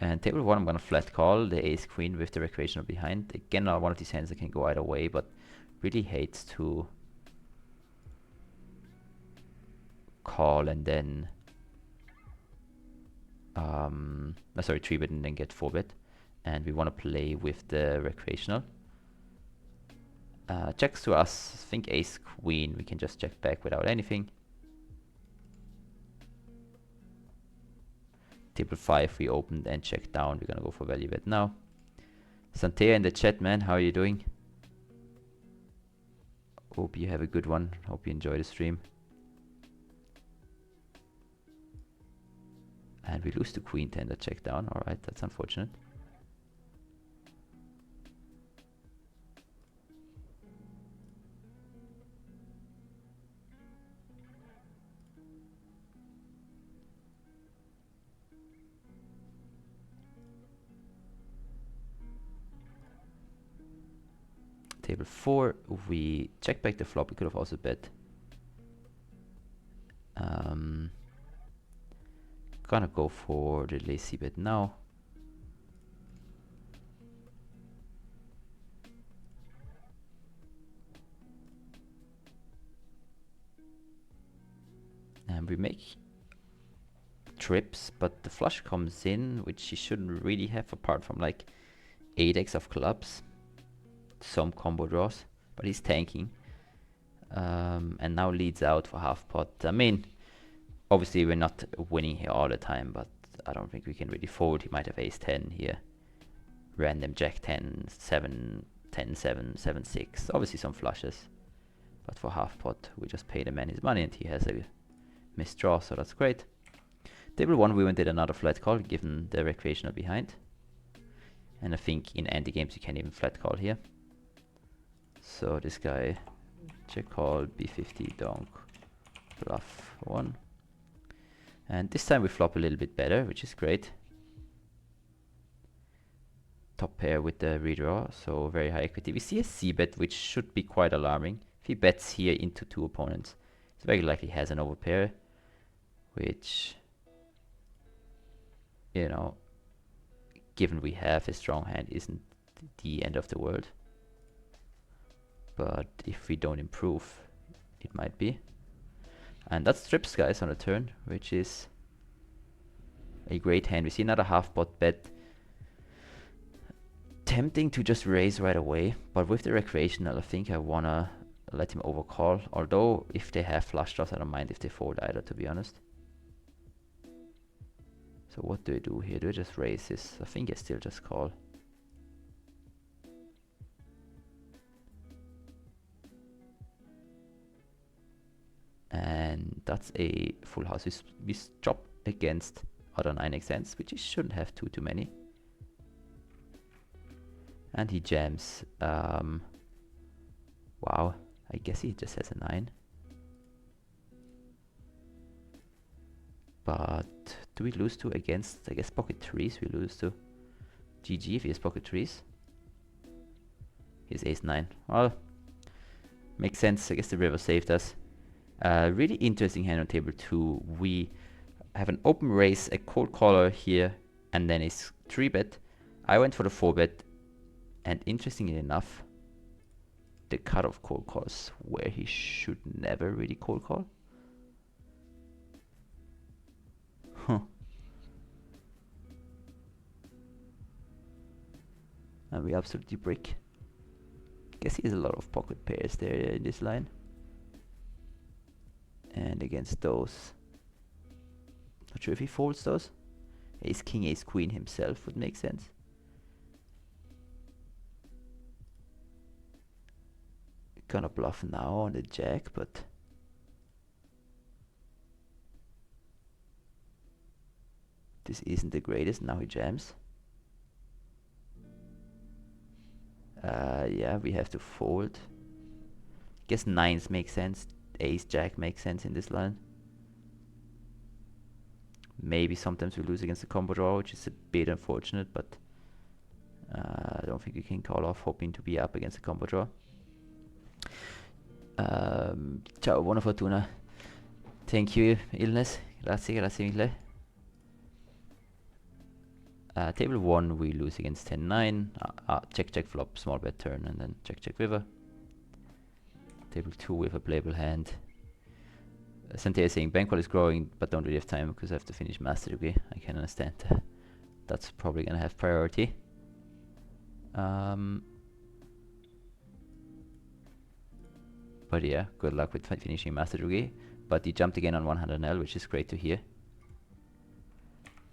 And table 1, I'm gonna flat call the ace queen with the recreational behind. Again, one of these hands that can go either way, but really hates to call and then sorry, 3-bet and then get 4-bet, and we want to play with the recreational. Checks to us, I think ace queen, we can just check back without anything. Table 5 we opened and checked down, we're gonna go for value bet now. Santea in the chat, man, how are you doing? Hope you have a good one, hope you enjoy the stream. And we lose to queen 10 that check down, alright, that's unfortunate. Table 4, we check back the flop, we could have also bet. Gonna go for the lazy bet now. And we make trips, but the flush comes in, which he shouldn't really have apart from like 8x of clubs. Some combo draws, but he's tanking. And now leads out for half pot. I mean, obviously we're not winning here all the time, but I don't think we can really fold. He might have ace 10 here. Random jack 10, 7, 10, 7, 7, 6. Obviously some flushes. But for half pot, we just pay the man his money and he has a missed draw, so that's great. Table 1, we went did another flat call, given the recreational behind. And I think in anti games you can't even flat call here. So this guy, check call, b50, donk, bluff 1. And this time we flop a little bit better, which is great. Top pair with the redraw, so very high equity. We see a c-bet, which should be quite alarming. If he bets here into 2 opponents, it's very likely he has an overpair, which, you know, given we have a strong hand, isn't the end of the world. But if we don't improve, it might be. And that strips guys on a turn, which is a great hand. We see another half pot bet. Tempting to just raise right away, but with the recreational, I think I wanna let him overcall. Although if they have flush draws, I don't mind if they fold either, to be honest. So what do I do here? Do I just raise this? I think I still just call. And that's a full house. We chop against other 9x hands, which he shouldn't have too many. And he jams. Wow, I guess he just has a 9. But do we lose to against, I guess, pocket 3s we lose to. GG if he has pocket 3s. He's ace 9. Well, makes sense. I guess the river saved us. Really interesting hand on table 2. We have an open raise, a cold caller here, and then it's 3-bet. I went for the 4-bet, and interestingly enough, the cutoff cold calls where he should never really cold call. Huh. And we absolutely brick. Guess he has a lot of pocket pairs there in this line. And against those, not sure if he folds those. Ace king, ace queen himself would make sense. Gonna bluff now on the jack, but this isn't the greatest. Now he jams. Yeah, we have to fold. Guess 9s make sense. Ace jack makes sense in this line. Maybe sometimes we lose against the combo draw, which is a bit unfortunate, but I don't think we can call off hoping to be up against the combo draw. Ciao, buona fortuna. Thank you, Illness. Grazie, grazie mille. Table 1 we lose against 10-9. Check, check, flop, small bet turn, and then check, check, river. Table 2 with a playable hand. Santé is saying bankroll is growing, but don't really have time because I have to finish master degree. I can understand. That's probably gonna have priority. But yeah, good luck with finishing master degree. But he jumped again on 100L, which is great to hear.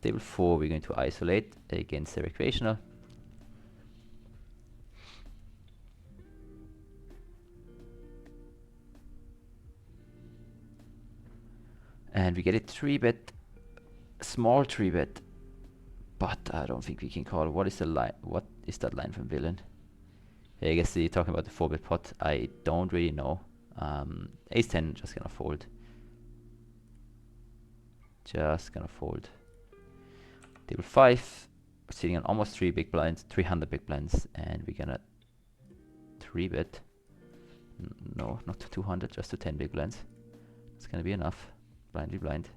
Table 4 we're going to isolate against the recreational. And we get a 3-bet, small 3-bet. But I don't think we can call. What is the line? What is that line from villain? Yeah, I guess you're talking about the 4-bet pot. I don't really know. Ace 10 just gonna fold. Just gonna fold. Table 5, we're sitting on almost 300 big blinds, and we're gonna 3-bet. No, not to 200, just to 10 big blinds. It's gonna be enough. Blindly blind.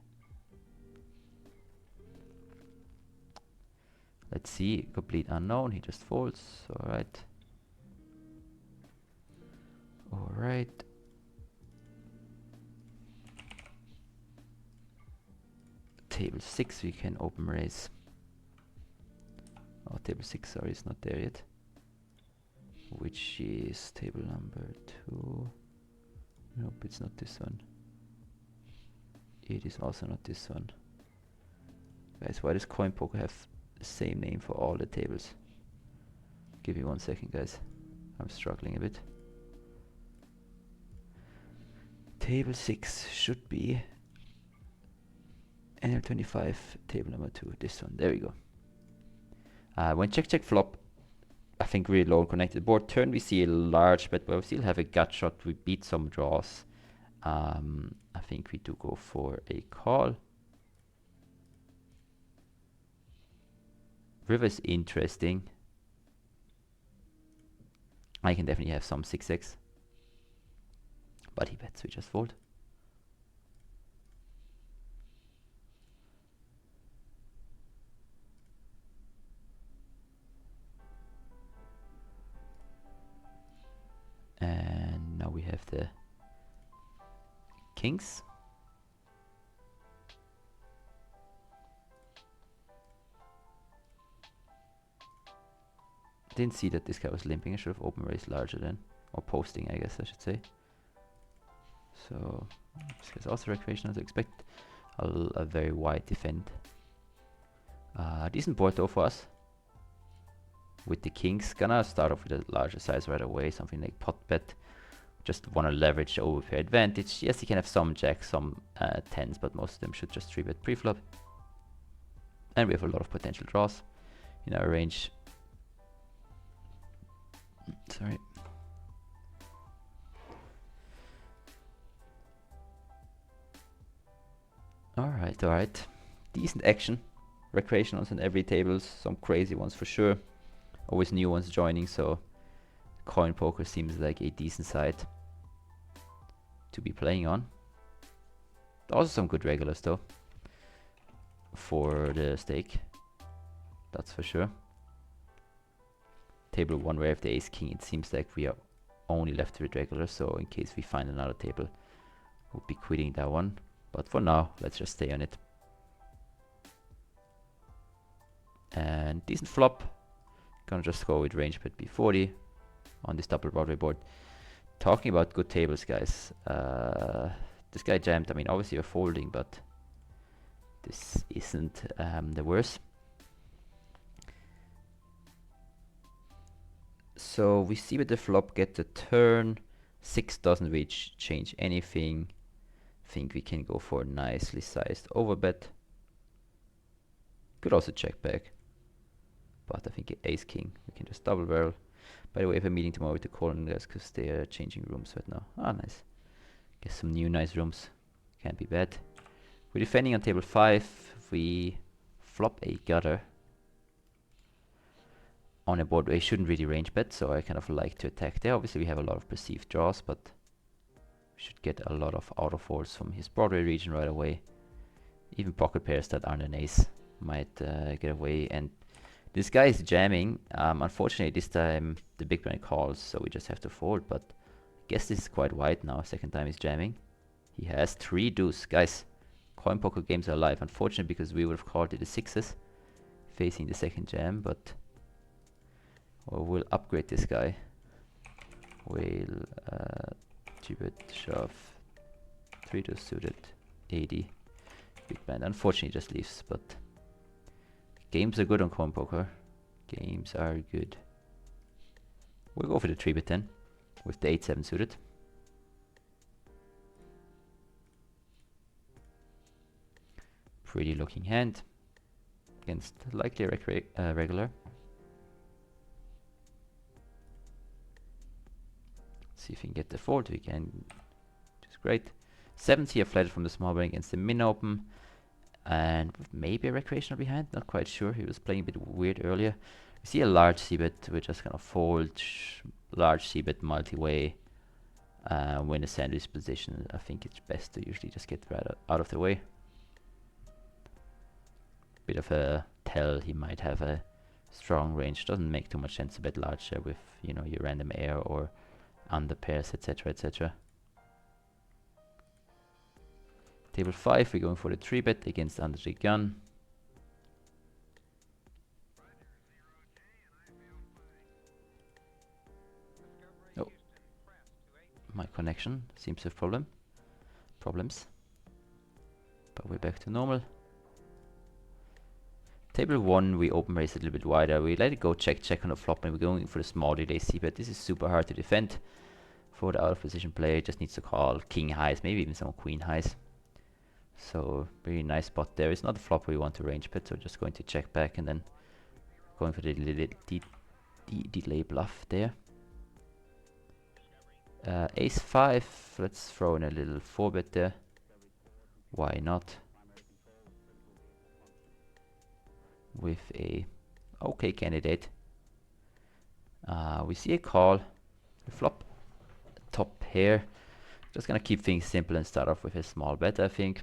Let's see, complete unknown, he just folds, alright. Alright. Table 6 we can open raise. Oh, table 6, sorry, it's not there yet. Which is table number 2. Nope, it's not this one. It is also not this one. Guys, why does CoinPoker have the same name for all the tables? Give me 1 second, guys. I'm struggling a bit. Table 6 should be NL25, table number 2, this one. There we go. When check check flop, I think really low connected board. Turn we see a large bet, but we still have a gut shot. We beat some draws. I think we do go for a call. River is interesting. I can definitely have some 6x. But he bets, we just fold. And now we have the kings. Didn't see that this guy was limping. I should have open raised larger then. Or posting, I guess I should say. So, this guy's also recreational, to expect a very wide defend. Decent board though for us. With the kings, gonna start off with a larger size right away, something like pot bet. Just want to leverage the overpair advantage. Yes, he can have some jacks, some 10s, but most of them should just 3-bet pre-flop. And we have a lot of potential draws in our range. Sorry. Alright, alright. Decent action. Recreationals on every table, some crazy ones for sure. Always new ones joining, so CoinPoker seems like a decent site to be playing on. Also some good regulars though for the stake, that's for sure. Table 1 where I have the ace king, it seems like we are only left with regulars, so in case we find another table we'll be quitting that one, but for now let's just stay on it. And decent flop, gonna just go with range bet B40 on this double Broadway board. Talking about good tables, guys, this guy jammed. I mean, obviously you're folding, but this isn't the worst. So we see with the flop get the turn. 6 doesn't reach change anything. Think we can go for a nicely sized overbet. Could also check back, but I think ace king we can just double barrel. By the way, I have a meeting tomorrow with the Colin guys because they are changing rooms right now. Ah, nice. Get some new nice rooms. Can't be bad. We're defending on table 5. We flop a gutter. on a board where he shouldn't really range bet, so I kind of like to attack there. Obviously we have a lot of perceived draws, but we should get a lot of auto folds from his Broadway region right away. Even pocket pairs that aren't an ace might get away, and this guy is jamming. Unfortunately this time the big blind calls, so we just have to fold, but I guess this is quite wide now. Second time he's jamming. He has 3 deuce. Guys, coin poker games are alive. Unfortunately, because we would have called it the sixes facing the second jam, but we'll upgrade this guy. We'll G-bet shove 3 deuce suited 80 big blind. Unfortunately, he just leaves, but games are good on coin poker. Games are good. We'll go for the 3-bet then with the 8-7 suited. Pretty looking hand against likely regular. See if we can get the fold. We can, just great. 7s here flatted from the small blind against the min open, and maybe a recreational behind. Not quite sure. He was playing a bit weird earlier. We see a large c-bet. We're just gonna fold. Large c-bet multi-way. Win a sandwich position. I think it's best to usually just get right out of the way. Bit of a tell he might have a strong range. Doesn't make too much sense to bet large with, you know, your random air or under pairs, etc, etc. Table 5, we're going for the 3-bet against under the gun. Oh, my connection seems to have problems, but we're back to normal. Table 1, we open raise a little bit wider. We let it go check on the flop, and we're going for the small delay c-bet. This is super hard to defend for the out of position player. Just needs to call king highs, maybe even some queen highs. So very nice spot there. It's not the flop we want to range bet, so just going to check back and then going for the delay bluff there. Ace 5, let's throw in a little 4-bet there. Why not? With a okay candidate. We see a call, a flop, top pair. Just gonna keep things simple and start off with a small bet, I think.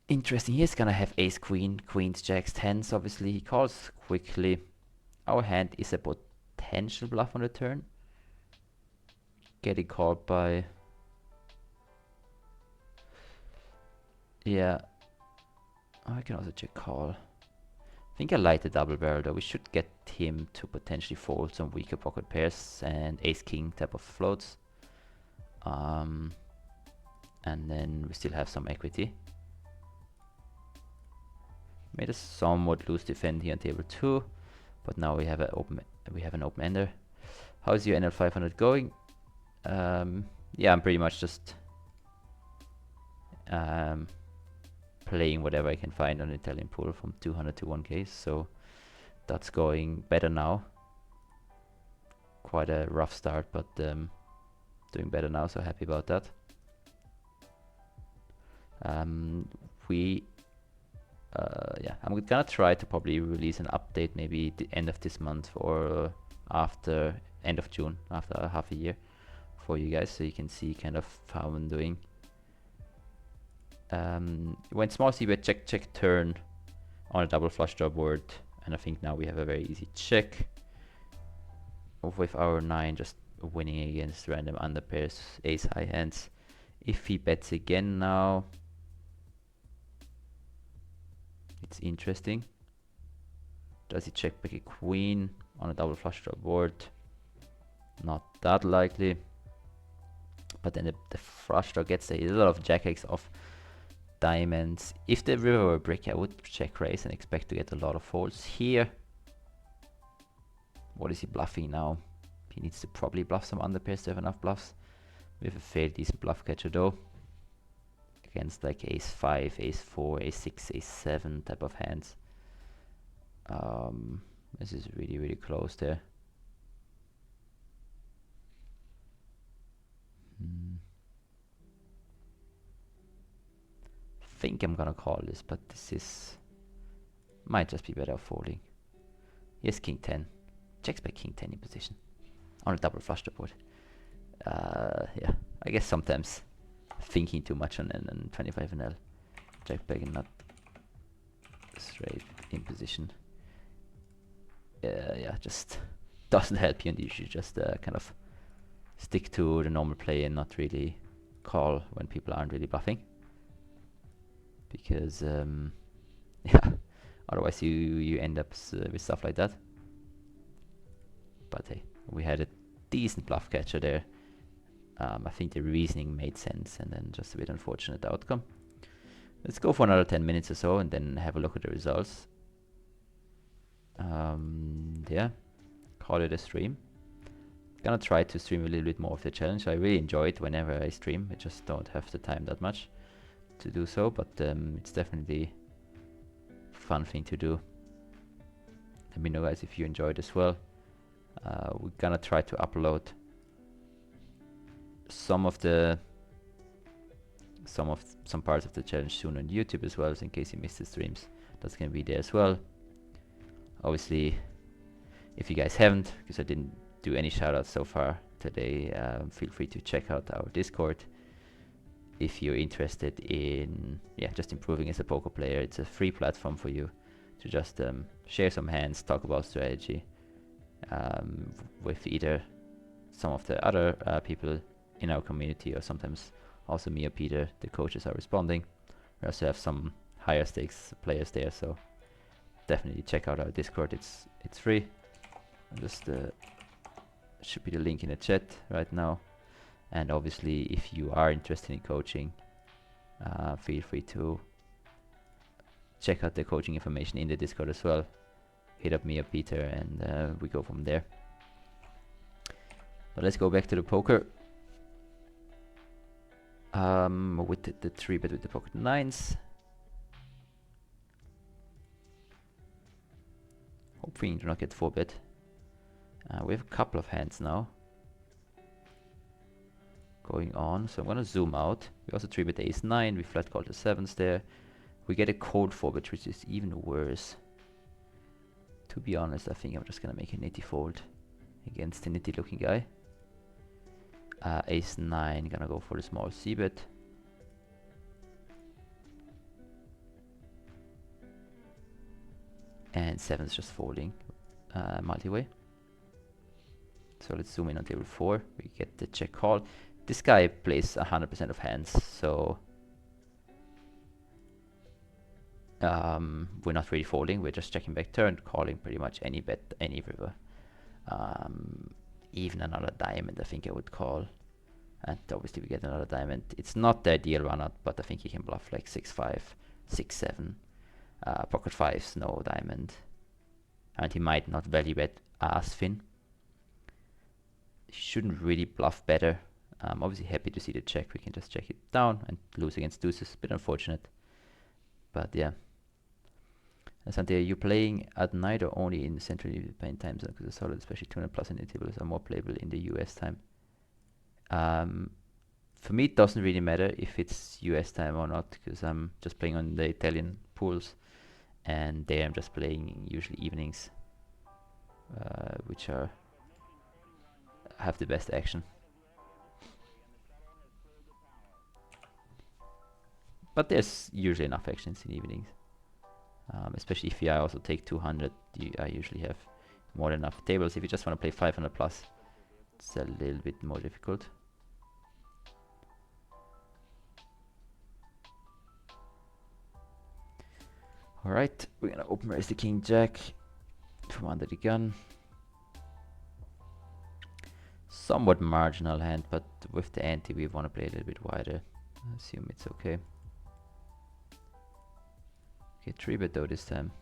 Interesting, he's gonna have ace queen, queens, jacks, tens. Obviously he calls quickly. Our hand is a potential bluff on the turn. Getting called by, yeah, I can also check call. I think I like the double barrel though. We should get him to potentially fold some weaker pocket pairs and ace king type of floats. And then we still have some equity. Made a somewhat loose defend here on table 2, but now we have an open ender. How's your NL 500 going? Yeah, I'm pretty much just playing whatever I can find on the Italian pool from 200 to 1k, so that's going better now. Quite a rough start, but doing better now, so happy about that. Yeah, I'm gonna try to probably release an update maybe the end of this month or after end of June, after half a year, for you guys, so you can see kind of how I'm doing. When small c-bet check turn on a double flush draw board, and I think now we have a very easy check with our 9 just winning against random under pairs, ace high hands. If he bets again now, it's interesting. Does he check back a queen on a double flush draw board? Not that likely. But then the flush draw gets a lot of jack X off diamonds. If the river were a brick, I would check raise and expect to get a lot of folds here. What is he bluffing now? He needs to probably bluff some under pairs to have enough bluffs. We have a fairly decent bluff catcher though. Against like ace 5, ace 4, ace 6, ace 7 type of hands. This is really close there. I think I'm gonna call this, but this is Might just be better off folding. Yes, king 10. Checks by king 10 in position. On a double flush the board. Yeah, I guess sometimes thinking too much on 25 and L. Jack back and not straight in position. Yeah, just doesn't help you, and you should just kind of stick to the normal play and not really call when people aren't really bluffing. Because yeah, otherwise you end up with stuff like that. But hey, we had a decent bluff catcher there. I think the reasoning made sense, and then just a bit unfortunate outcome. Let's go for another 10 minutes or so and then have a look at the results. Yeah, call it a stream. Gonna try to stream a little bit more of the challenge. I really enjoy it whenever I stream. I just don't have the time that much to do so, but it's definitely a fun thing to do. Let me know, guys, if you enjoyed as well. We're gonna try to upload some parts of the challenge soon on YouTube as well, so in case you missed the streams, that's gonna be there as well. Obviously, if you guys haven't, because I didn't do any shoutouts so far today, feel free to check out our Discord if you're interested in just improving as a poker player. It's a free platform for you to just share some hands, talk about strategy with either some of the other people in our community, or sometimes also me or Peter. The coaches are responding. We also have some higher stakes players there, so definitely check out our Discord. It's free. Just should be the link in the chat right now. And obviously, if you are interested in coaching, feel free to check out the coaching information in the Discord as well. Hit up me or Peter, and we go from there. But let's go back to the poker. With the 3-bet with the pocket 9s. Hopefully you do not get 4-bet. We have a couple of hands now going on, so I'm gonna zoom out. We also 3-bet the ace-9, we flat call the 7s there. We get a cold 4-bet, which is even worse. To be honest, I think I'm just gonna make a nitty fold against the nitty looking guy. Ace-9, gonna go for the small c-bet. And 7's just folding multi-way. So let's zoom in on table 4. We get the check call. This guy plays 100% of hands, so we're not really folding. We're just checking back turn, calling pretty much any bet, any river. Even another diamond, I think I would call. And obviously we get another diamond. It's not the ideal run out, but I think he can bluff like 6-5, 6-7. Pocket 5s, no diamond. And he might not value bet as thin. He shouldn't really bluff better. I'm obviously happy to see the check. We can just check it down and lose against deuces. A bit unfortunate. But yeah. Asante, are you playing at night or only in Central European time zone? Because the solid, especially 200 plus and tables, are more playable in the US time. For me, it doesn't really matter if it's US time or not, because I'm just playing on the Italian pools, and there I'm just playing usually evenings, which have the best action. But there's usually enough actions in evenings. Especially if I also take 200, I usually have more than enough tables. If you just want to play 500 plus, it's a little bit more difficult. Alright, we're gonna open raise the king jack from under the gun. Somewhat marginal hand, but with the ante we want to play a little bit wider. I assume it's okay. Okay, 3-bet though this time.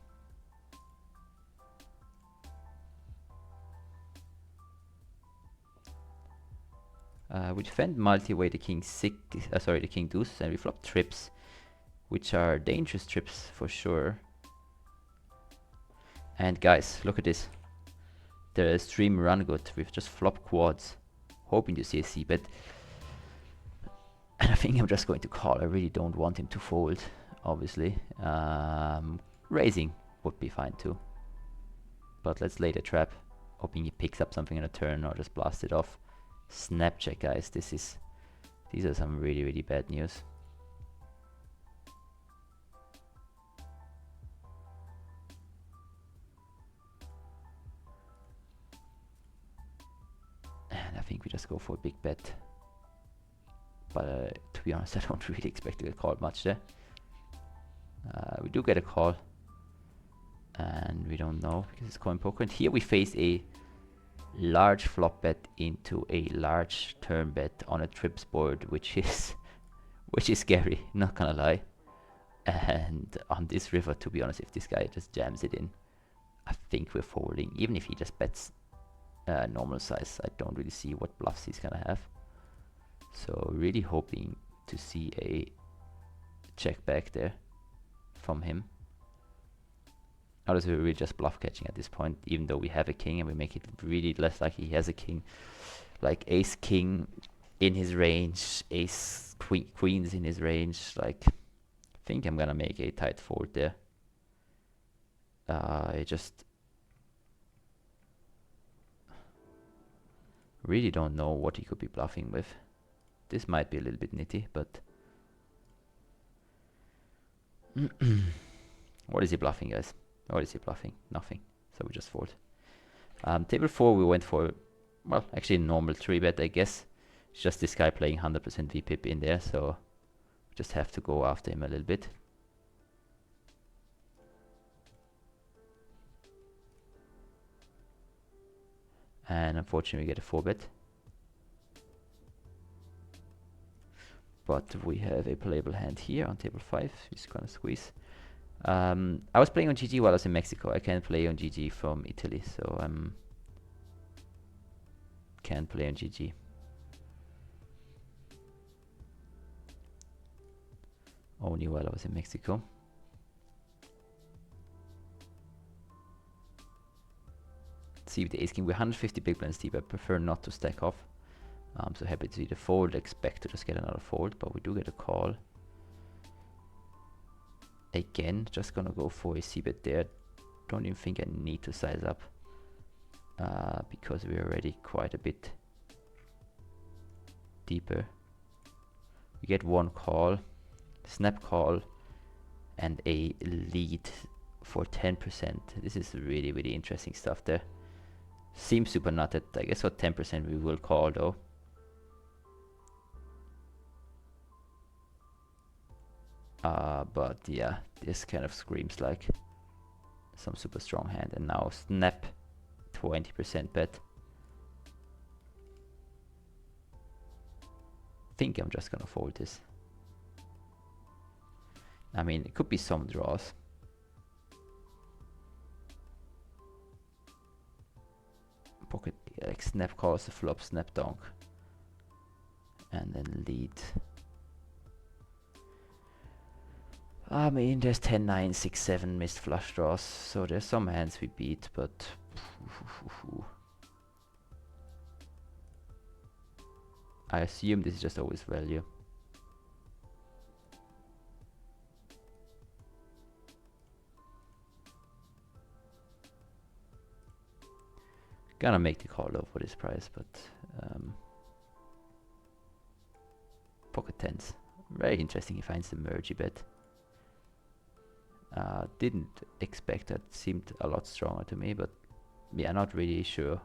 We defend multi-way the king the king deuce, and we flop trips, which are dangerous trips for sure. And guys, look at this. The stream run good. We've just flopped quads, hoping to see a c-bet. And I think I'm just going to call. I really don't want him to fold, obviously. Raising would be fine too. But let's lay the trap, hoping he picks up something on a turn or just blast it off. Snap check, guys. These are some really, really bad news. And I think we just go for a big bet. But to be honest, I don't really expect to get called much there. We do get a call. And we don't know because it's CoinPoker. And here we face a large flop bet into a large turn bet on a trips board, which is scary, not gonna lie. And on this river, to be honest, if this guy just jams it in, I think we're folding. Even if he just bets normal size, I don't really see what bluffs he's gonna have. So really hoping to see a check back there from him. Otherwise we're really just bluff catching at this point, even though we have a king, and we make it really less likely he has a king. Like ace king in his range, ace queens in his range. Like, I think I'm gonna make a tight fold there. I just really don't know what he could be bluffing with. This might be a little bit nitty, but what is he bluffing, guys? What is he bluffing? Nothing. So we just fold. Table 4 we went for, well, actually a normal 3-bet, I guess. It's just this guy playing 100% VPip in there, so we just have to go after him a little bit. And unfortunately we get a 4-bet. But we have a playable hand here on table 5. He's gonna squeeze. I was playing on GG while I was in Mexico. I can't play on GG from Italy, so can't play on GG. Only while I was in Mexico. Let's see with the ace king. We're 150 big blinds deep. I prefer not to stack off. I'm so happy to see the fold. Expect to just get another fold, but we do get a call. Again, just gonna go for a c-bet there. Don't even think I need to size up because we're already quite a bit deeper. We get one call, snap call, and a lead for 10%. This is really, really interesting stuff there. Seems super nutted. I guess for 10% we will call though. But yeah, this kind of screams like some super strong hand. And now snap 20% bet. Think I'm just gonna fold this. I mean, it could be some draws. Pocket like snap calls the flop, snap donk, and then lead. I mean, there's 10, 9, 6, 7 missed flush draws, so there's some hands we beat, but I assume this is just always value. Gonna make the call though for this price, but pocket tens. Very interesting. He finds the mergey bet. Didn't expect that. Seemed a lot stronger to me, but yeah, not really sure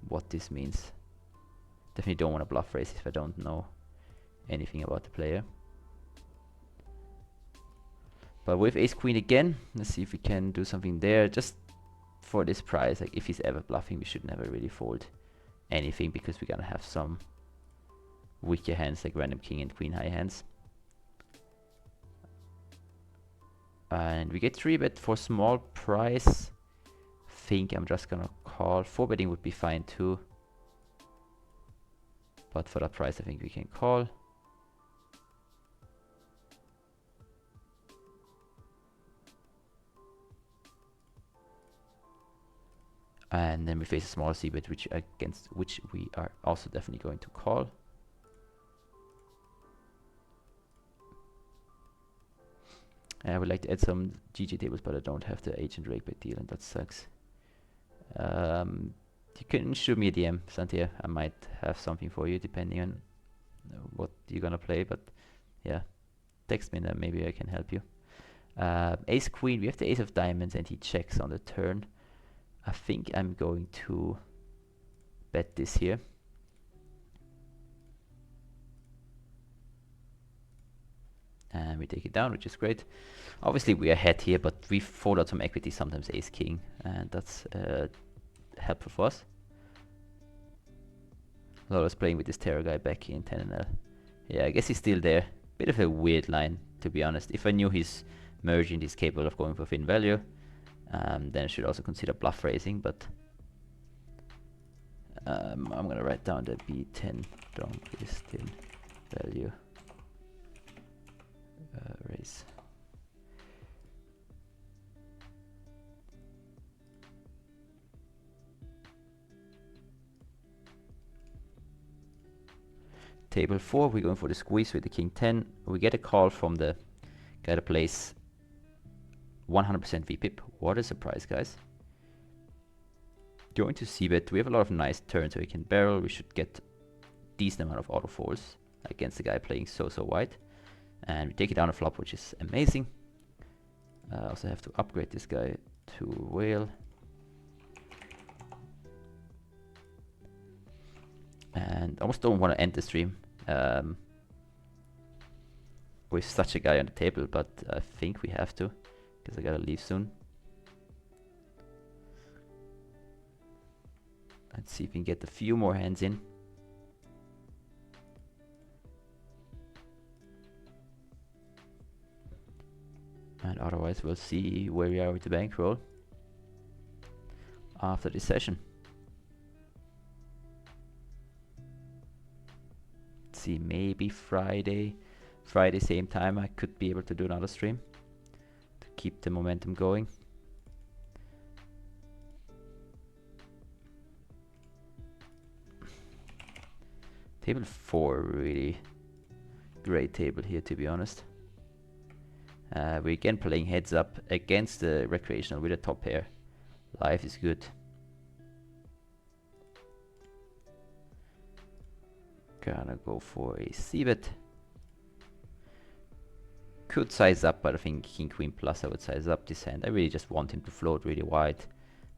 what this means. Definitely don't want to bluff raise if I don't know anything about the player. But with ace queen again, let's see if we can do something there. Just for this price, like if he's ever bluffing, we should never really fold anything because we're gonna have some weaker hands like random king and queen high hands. And we get 3-bet for small price. Think I'm just gonna call. 4-betting would be fine too, but for that price I think we can call. And then we face a small c-bet against which we are also definitely going to call. I would like to add some GG tables, but I don't have the agent rake by deal, and that sucks. You can shoot me a DM, Santia. I might have something for you depending on what you're gonna play, but yeah, text me and then maybe I can help you. Ace queen, we have the ace of diamonds and he checks on the turn. I think I'm going to bet this here. And we take it down, which is great. Obviously we are ahead here, but we fold out some equity, sometimes ace king, and that's helpful for us. I was playing with this terror guy back in 10NL. Yeah, I guess he's still there. Bit of a weird line, to be honest. If I knew he's merging, he's capable of going for thin value, then I should also consider bluff raising, but I'm gonna write down the B10 donk is thin value raise. Table 4, we're going for the squeeze with the king 10. We get a call from the guy that plays 100% VPIP. What a surprise, guys. Going to c-bet. We have a lot of nice turns so we can barrel. We should get decent amount of auto folds against the guy playing so wide. And we take it down a flop, which is amazing. I also have to upgrade this guy to whale. And I almost don't want to end the stream with such a guy on the table, but I think we have to, because I gotta leave soon. Let's see if we can get a few more hands in. And otherwise we'll see where we are with the bankroll after this session. See, maybe Friday same time I could be able to do another stream to keep the momentum going. Table 4, really great table here, to be honest. We're again playing heads up against the recreational with a top pair. Life is good. Gonna go for a c-bet. Could size up, but I think king queen plus I would size up this hand. I really just want him to float really wide,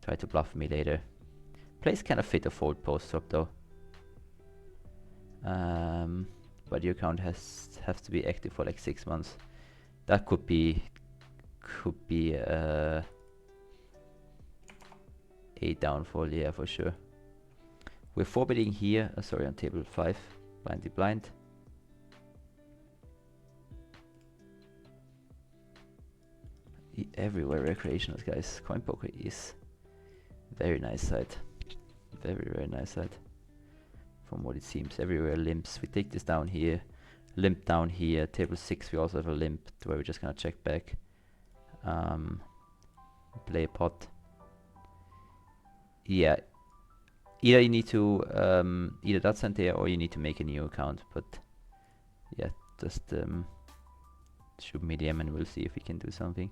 try to bluff me later. Plays kind of fit a fold post flop though. But your account has to be active for like 6 months. That could be a downfall, yeah, for sure. We're 4-betting here, sorry, on table 5, blindy blind. Everywhere recreationals, guys. CoinPoker is very nice side. Very nice side. From what it seems, everywhere limps. We take this down here, limp down here. Table 6, we also have a limp where we're just gonna check back. Play a pot. Yeah. Either you need to either that's there or you need to make a new account, but yeah, just shoot me DM and we'll see if we can do something.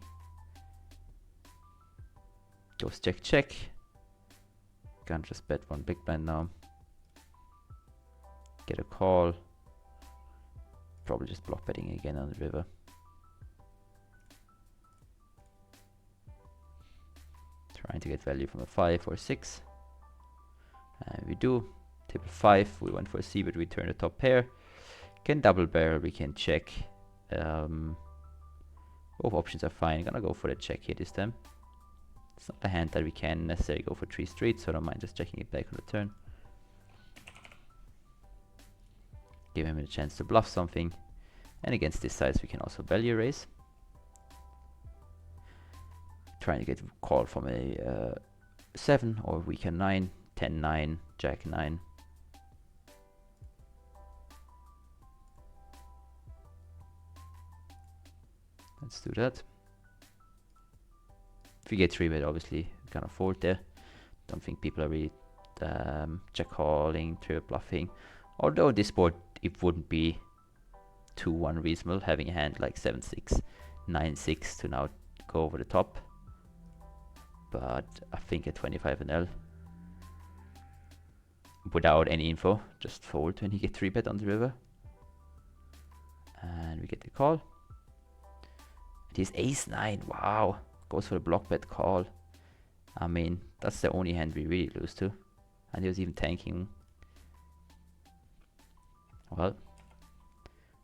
Goes check. Can't just bet one big blind now. Get a call. Probably just block betting again on the river. Trying to get value from a 5 or 6. And we do. Table 5, we went for a c, but we turn the top pair. Can double barrel, we can check. Both options are fine. Gonna go for the check here this time. It's not a hand that we can necessarily go for 3 streets, so I don't mind just checking it back on the turn. Give him a chance to bluff something. And against this size we can also value raise. Trying to get a call from a 7 or we can 9, 10, 9, Jack 9. Let's do that. If we get 3-bet, obviously we can't afford there. Don't think people are really check calling, 3-bet bluffing. Although this board, it wouldn't be too unreasonable having a hand like 7-6, 9-6 to now go over the top. But I think at 25 NL, without any info, just fold when he get 3-bet on the river. And we get the call. It is ace-9, wow. Goes for the block bet call. I mean, that's the only hand we really lose to. And he was even tanking. Well,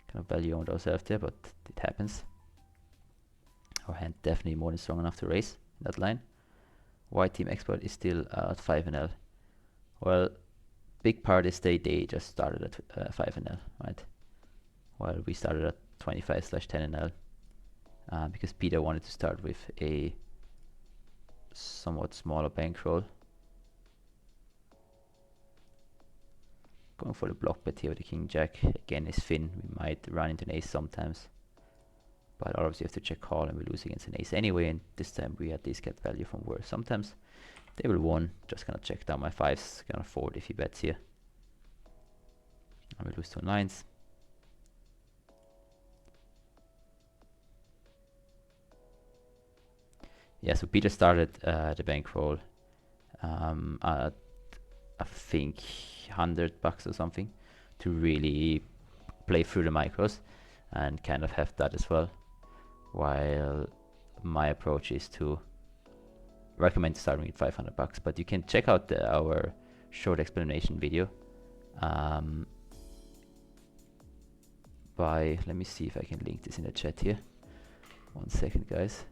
kind of value owned ourselves there, but it happens. Our hand definitely more than strong enough to raise in that line. White team expert is still at 5 NL. Well, big part is they just started at 5 NL, right? While we started at 25/10 NL. Because Peter wanted to start with a somewhat smaller bankroll. Going for the block bet here with the king jack. Again is thin. We might run into an ace sometimes. But obviously you have to check call and we lose against an ace anyway, and this time we at least get value from worse. Sometimes table 1, just gonna check down my 5s, gonna fold if he bets here. And we lose to 9s. Yeah, so Peter started the bankroll at I think $100 or something to really play through the micros and kind of have that as well. While my approach is to recommend starting with $500, but you can check out our short explanation video by, let me see if I can link this in the chat here. 1 second, guys.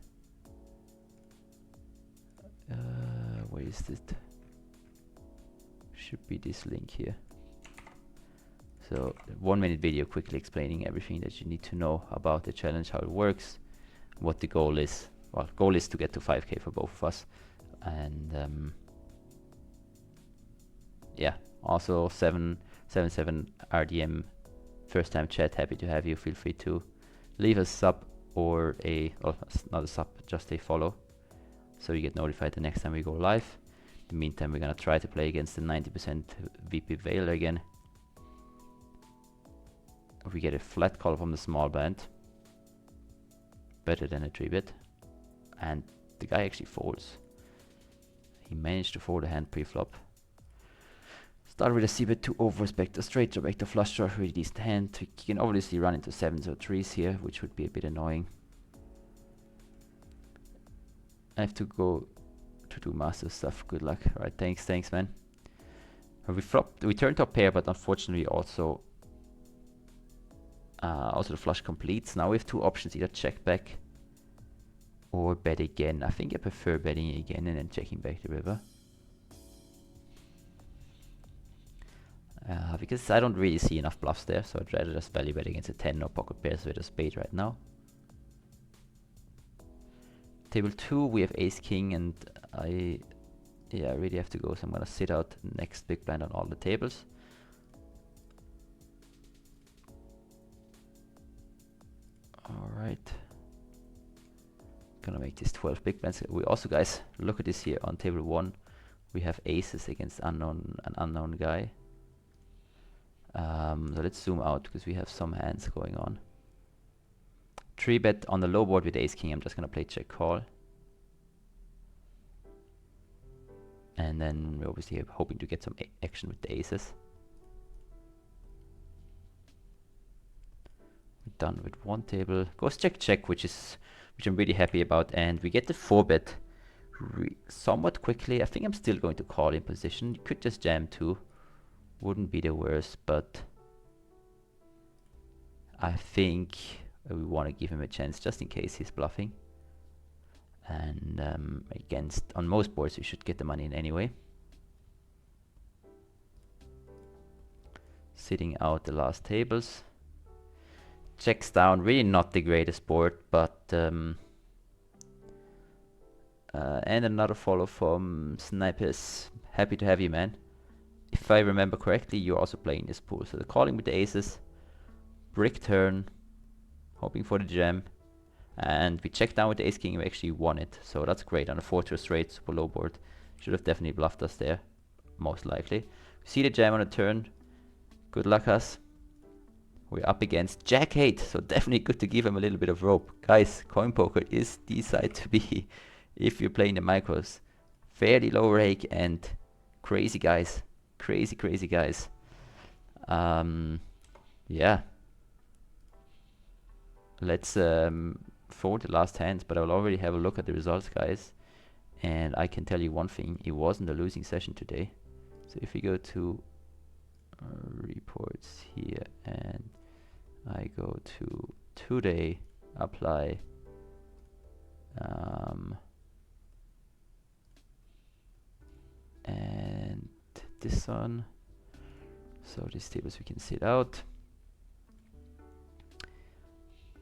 Where is it? Should be this link here. So 1-minute video quickly explaining everything that you need to know about the challenge, how it works, what the goal is. Well, goal is to get to 5k for both of us. And yeah, also 777 RDM first time chat, happy to have you. Feel free to leave a sub or not a sub, just a follow, so you get notified the next time we go live. In the meantime, we're gonna try to play against the 90% VP Veiler again. We get a flat call from the small blind, better than a 3-bet, and the guy actually folds. He managed to fold a hand pre-flop. Start with a c-bet to overspect a straight draw, back to flush draw, really decent hand. We can obviously run into 7s or 3s here, which would be a bit annoying. I have to go to do master stuff. Good luck. Alright, thanks man. We turned top pair, but unfortunately also the flush completes. Now we have 2 options, either check back or bet again. I think I prefer betting again and then checking back the river. Because I don't really see enough bluffs there, so I'd rather just value bet against a 10 or pocket pairs with a spade right now. Table 2, we have ace king, and I really have to go, so I'm gonna sit out next big blind on all the tables. Alright, gonna make this 12 big blinds. We also, guys, look at this here on table 1. We have aces against an unknown guy. So let's zoom out because we have some hands going on. 3-bet on the low board with ace king. I'm just gonna play check call, and then we're obviously hoping to get some action with the aces. We're done with 1 table. Goes check check, which I'm really happy about, and we get the 4-bet somewhat quickly. I think I'm still going to call in position. You could just jam too, wouldn't be the worst, but I think we want to give him a chance just in case he's bluffing. And on most boards we should get the money in anyway. Sitting out the last tables. Checks down, really not the greatest board, but and another follow from Snipers. Happy to have you, man. If I remember correctly, you're also playing this pool. So the calling with the aces, brick turn, hoping for the jam, and we checked down with the ace king. We actually won it, so that's great on a 4-2 straight, super low board. Should have definitely bluffed us there, most likely. We see the jam on a turn. Good luck us. We're up against Jack 8, so definitely good to give him a little bit of rope. Guys, CoinPoker is the site to be if you're playing the micros. Fairly low rake and crazy guys. Crazy guys. Yeah. Let's forward the last hand, but I will already have a look at the results, guys. And I can tell you one thing, it wasn't a losing session today. So if we go to reports here and I go to today, apply, and this one, so these tables we can sit out.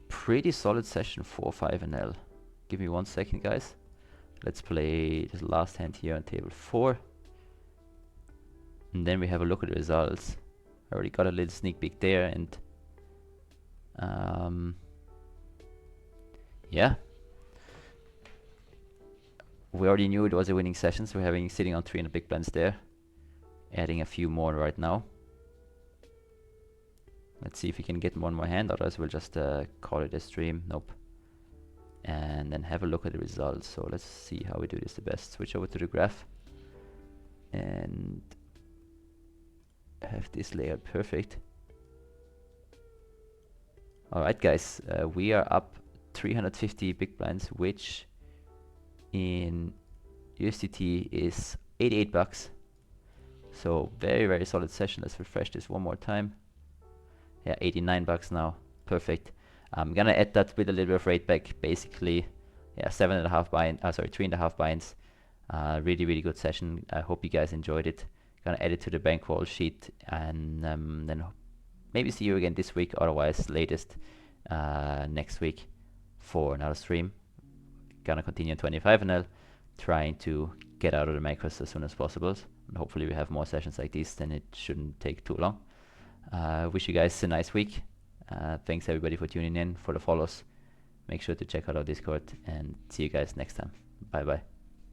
Pretty solid session 4-5 and L. Give me 1 second, guys. Let's play this last hand here on table 4. And then we have a look at the results. I already got a little sneak peek there, and yeah. We already knew it was a winning session, so we're sitting on 300 big blinds there. Adding a few more right now. Let's see if we can get one more hand, otherwise we'll just call it a stream. Nope. And then have a look at the results. So let's see how we do this the best. Switch over to the graph and have this layout perfect. Alright guys, we are up 350 big blinds, which in USDT is 88 bucks. So very solid session. Let's refresh this one more time. Yeah, 89 bucks now. Perfect. I'm gonna add that with a little bit of rate back. Basically, yeah, 7.5 binds. Sorry, 3.5 binds. Really good session. I hope you guys enjoyed it. Gonna add it to the bankroll sheet, and then maybe see you again this week. Otherwise, latest next week for another stream. Gonna continue 25 NL, trying to get out of the macros as soon as possible. And hopefully we have more sessions like this, then it shouldn't take too long. Wish you guys a nice week. Thanks everybody for tuning in, for the follows. Make sure to check out our Discord, and see you guys next time. Bye bye.